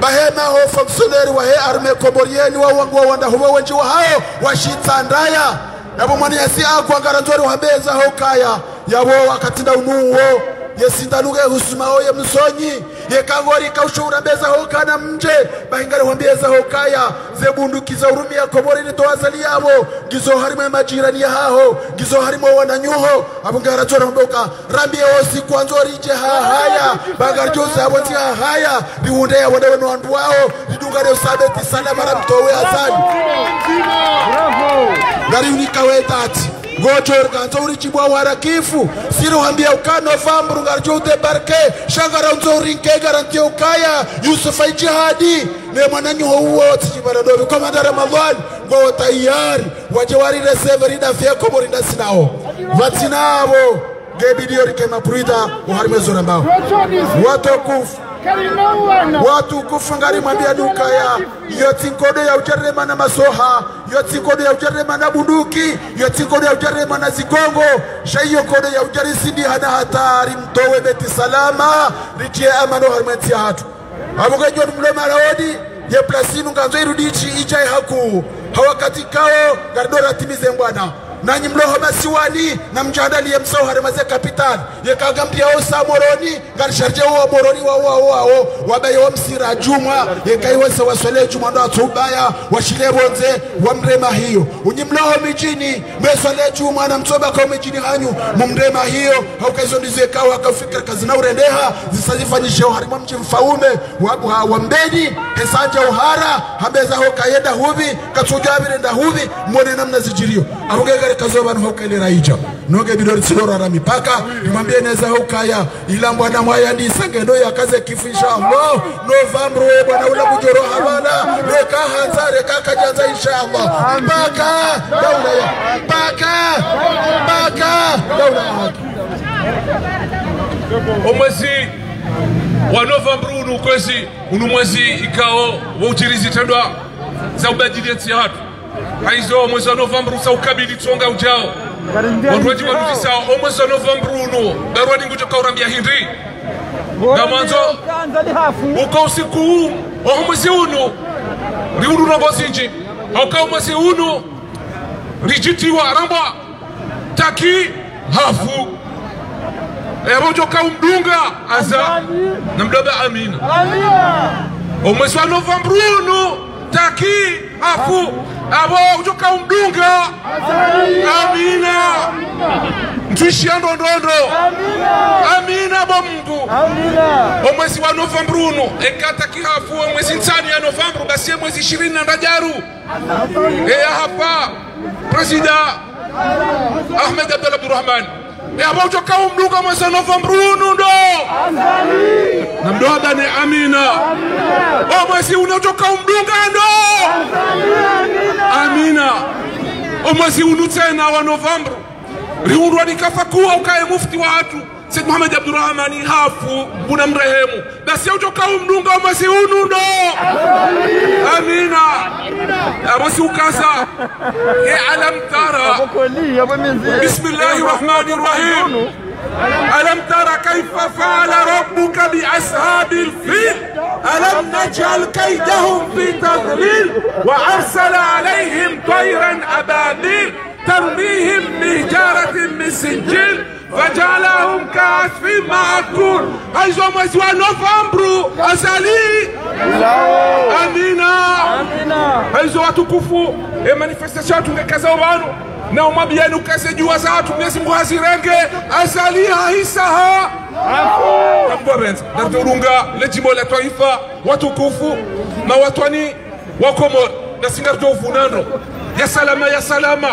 bahema ho fonctionnaire wa he arme Komorieni wa wangu wanda huwa wenji wa hao wa shitsandaya yabo mwana nyasi Agwa garanzori wambeza hokaya yabo wakatinda unuwo yesindanuge husumao ya msonyi ye Kangori kaushura beza hokana mje bahingare wambeza hokaya zebundukiza urumi ya Komori ni toazali yabo gizo harimo majirani ya hao gizo harimo wananyuho abungara chora mboka rambi osi kwanzori je haya bagari jose aboti haya riunde ya wadawe no andu wao ridungare usabeti sana mara mtowe azali bravo gari unika wetati Gochor kanzori chibwa warakifu siro hambia uka Novembru ngarjo debarke shangara nzori nke garantia ukaya Yusufa Jihadi ne mwananyu huo tijibara dobi komanda Ramadhan go tayari wajewari reseveri na fia Komori na sinao vatinabo gebidio rikema pruida uharimezora mbao watu kufungari mwambia dukaya yoti nkodo ya ujarema na masoha yoti nkodo ya ujarema na bunduki yoti nkodo ya ujarema na zigongo shaiyo kodo ya ujarisidi hana hatari mtowe beti salama richie amano harmenti ya hatu abugejo mlo maraodi ye plasinu nganzo irudichi ijai haku hawakati kao gardora timize mbwana nanyi mloho masiwani na mjadali ya msao haremaze kapital ye kagambia o samoroni garisharje o moroni wao wabaye wa msira juma ye kaiwesa waswele juma ndo atubaya washile bonze wa mrema hiyo unyi mloho mijini meswele juma na mtoba kwa mijini hanyu mumrema hiyo haukazo ndize kawa akafikira kazi na urendeha zisazifanyishe harima mji mfaume wa mbeni hesanja uhara habeza ho kayenda hubi katujabire nda hubi mwone namna zijirio ahugegare kazoba nhokele raija noge bidori tsilora na mipaka nimwambie neza hukaya ila bwana mwaya ndisange ndo yakaze kifu inshallah November we bwana ula bujoro habana reka hanzare kaka janza inshallah mpaka daula ya mpaka daula ya haki omwezi wa November unu kwezi unu mwezi ikao wa uchirizi tendwa za ubadiliyeti ya hatu haizo mwezi wa November usa ukabili tsonga ujao Wandwaji wadudisa omwezi wa November unu barwadi ngujo kaurambia hindi na mwanzo uko usiku huu wa mwezi unu riuru robo zinji hauka mwezi unu rijitiwa ramba taki hafu Erojo kaumdunga aza na mdoba Amina omwezi wa November unu taki hafu abo ujo kaumdunga Amina mtuishiando ndondo Amina bombu omwezi wa November unu ekata kihafu omwezi nsani ya November basi mwezi 20 na ndajaru hapa Presida Ahmed Abdulrahman abo ujo kaumdunga mwezi wa November unu ndo na mdoba ni Amina omwezi unu ujo kaumdunga ndo Amina omwezi unu tena wa November riundwa nikafakuwa ukae mufti wa watu Said Muhammad Abdurrahmani hafu buna mrehemu basi utoka umdunga omwezi unu ndo Amina abasi ukasa ya alam tara Bismillahirrahmanirrahim ألم تر كيف فعل ربك بأصحاب الفيل ألم نجعل كيدهم في تضليل وأرسل عليهم طيرا أبابيل ترميهم بحجارة من سجيل فجعلهم كعصف مأكول أيضا mwezi wa November azali Amina aizo watukufu manifestation tungekaza wanu na umwambieni ukase jua za watu Mwenyezi Mungu hazirenge azali haisaha Abubenza ndaturunga lejimbo la taifa watukufu na watwani wa Komoro na singarto vunando ya salama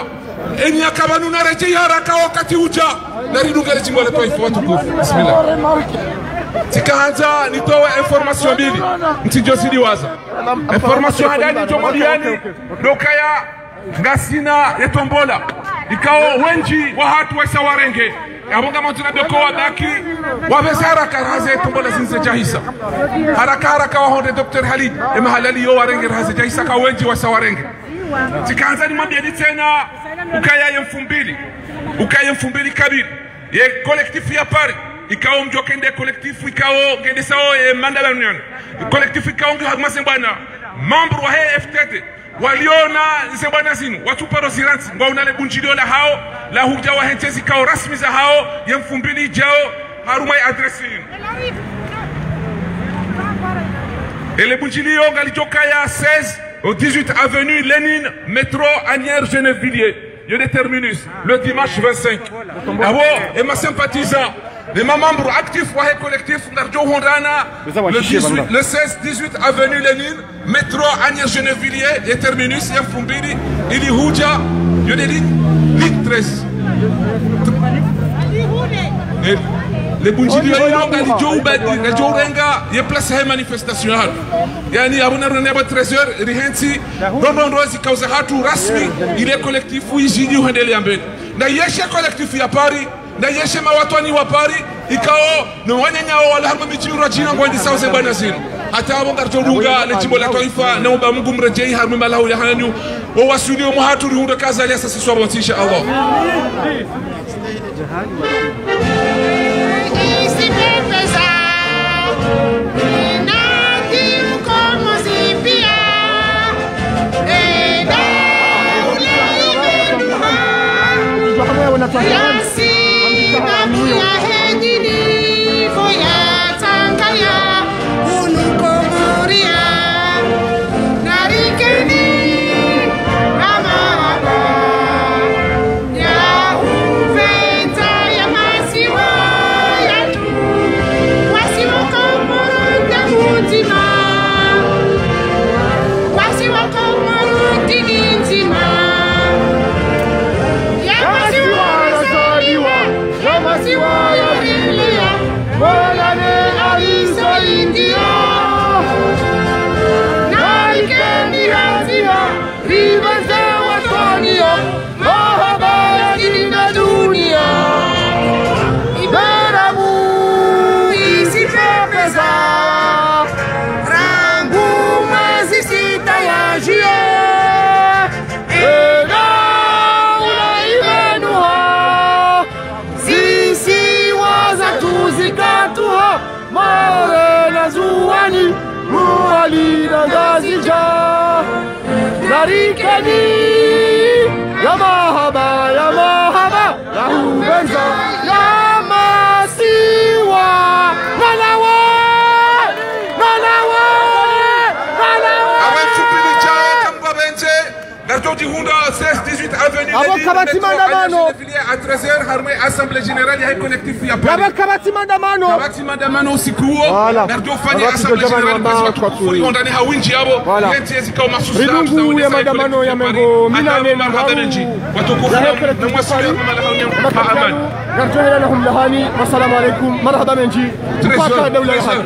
eni akabanu na rejea haraka wakati uja na ridunga lejimbo la taifa watukufu bismillah tikaanza nitoa information mbili mtijosidi waza information hadani ntomwambieni dokaya ngasina yetombola ikao wenji wa hatu wa sawarenge abonga motuna beko wadaki wabesa haraka haze tombola zinze jahisa haraka wa honde Dr. Halid emahalali yo warenge haze jahisa ka wenji wa sawarenge tikaanza ni mwambie tena ukaya M2000 kabiri ye collectif ya Paris ikao mjokende collectif ikao ngende sao mandala union collectif ikao ngahagmase bwana membre wa FTT waliona zebana zinu watu paro ziranti ngwaunale bunjilio la hao la huja wa hentezi kao rasmi za hao ya M2000 jao harumai adresi ele bunjilio ngalijoka ya 16 au 18 avenue Lénine métro Agnières Gennevilliers lieu de terminus le dimanche 25 abo et ma sympathisant les membres actifs wa collectif ndarjo hondana le 16-18 avenue Lénine métro Agnières Gennevilliers et terminus ya Mfumbili ili huja lieu de ligne 13 les bunjilio yonga li joubadi na jorenga ye place hay manifestation hatu yani abuna rone ba 13h rihensi dondo rozi kauza hatu rasmi ile collectif yijidi uhendele mbele na yeshe collectif ya Paris na yeshe mawatwani wa Paris ikao no wanyanyao wala harma michiru jina ngondi sauze bana zinu hata abonga todunga le jimbo la taifa na uba Mungu mrejei harma malau ya hanyu wa wasulio muhatu rihuda kaza lesa siswa insha Allah Kiswahili na ngazi ja Narikeni ya mahaba ya hubenza ya masiwa Nalawe Awen chupili chao kamba benche Gartoti Hunda 16-18 avenue Abo kabati mandamano à 13h harmé assemblée générale ya collectif ya Abo kabati mandamano Kabati mandamano usiku huo Gardo fanya assemblée générale kwa kufuri ondani hawinji yabo Yenti ezika umasusa Ridungu ya mandamano ya mengo minane na watukufu na mwasili kama lahani Gardo hela lahum lahani wassalamu alaikum marhaba menji Kupaka dawla lahani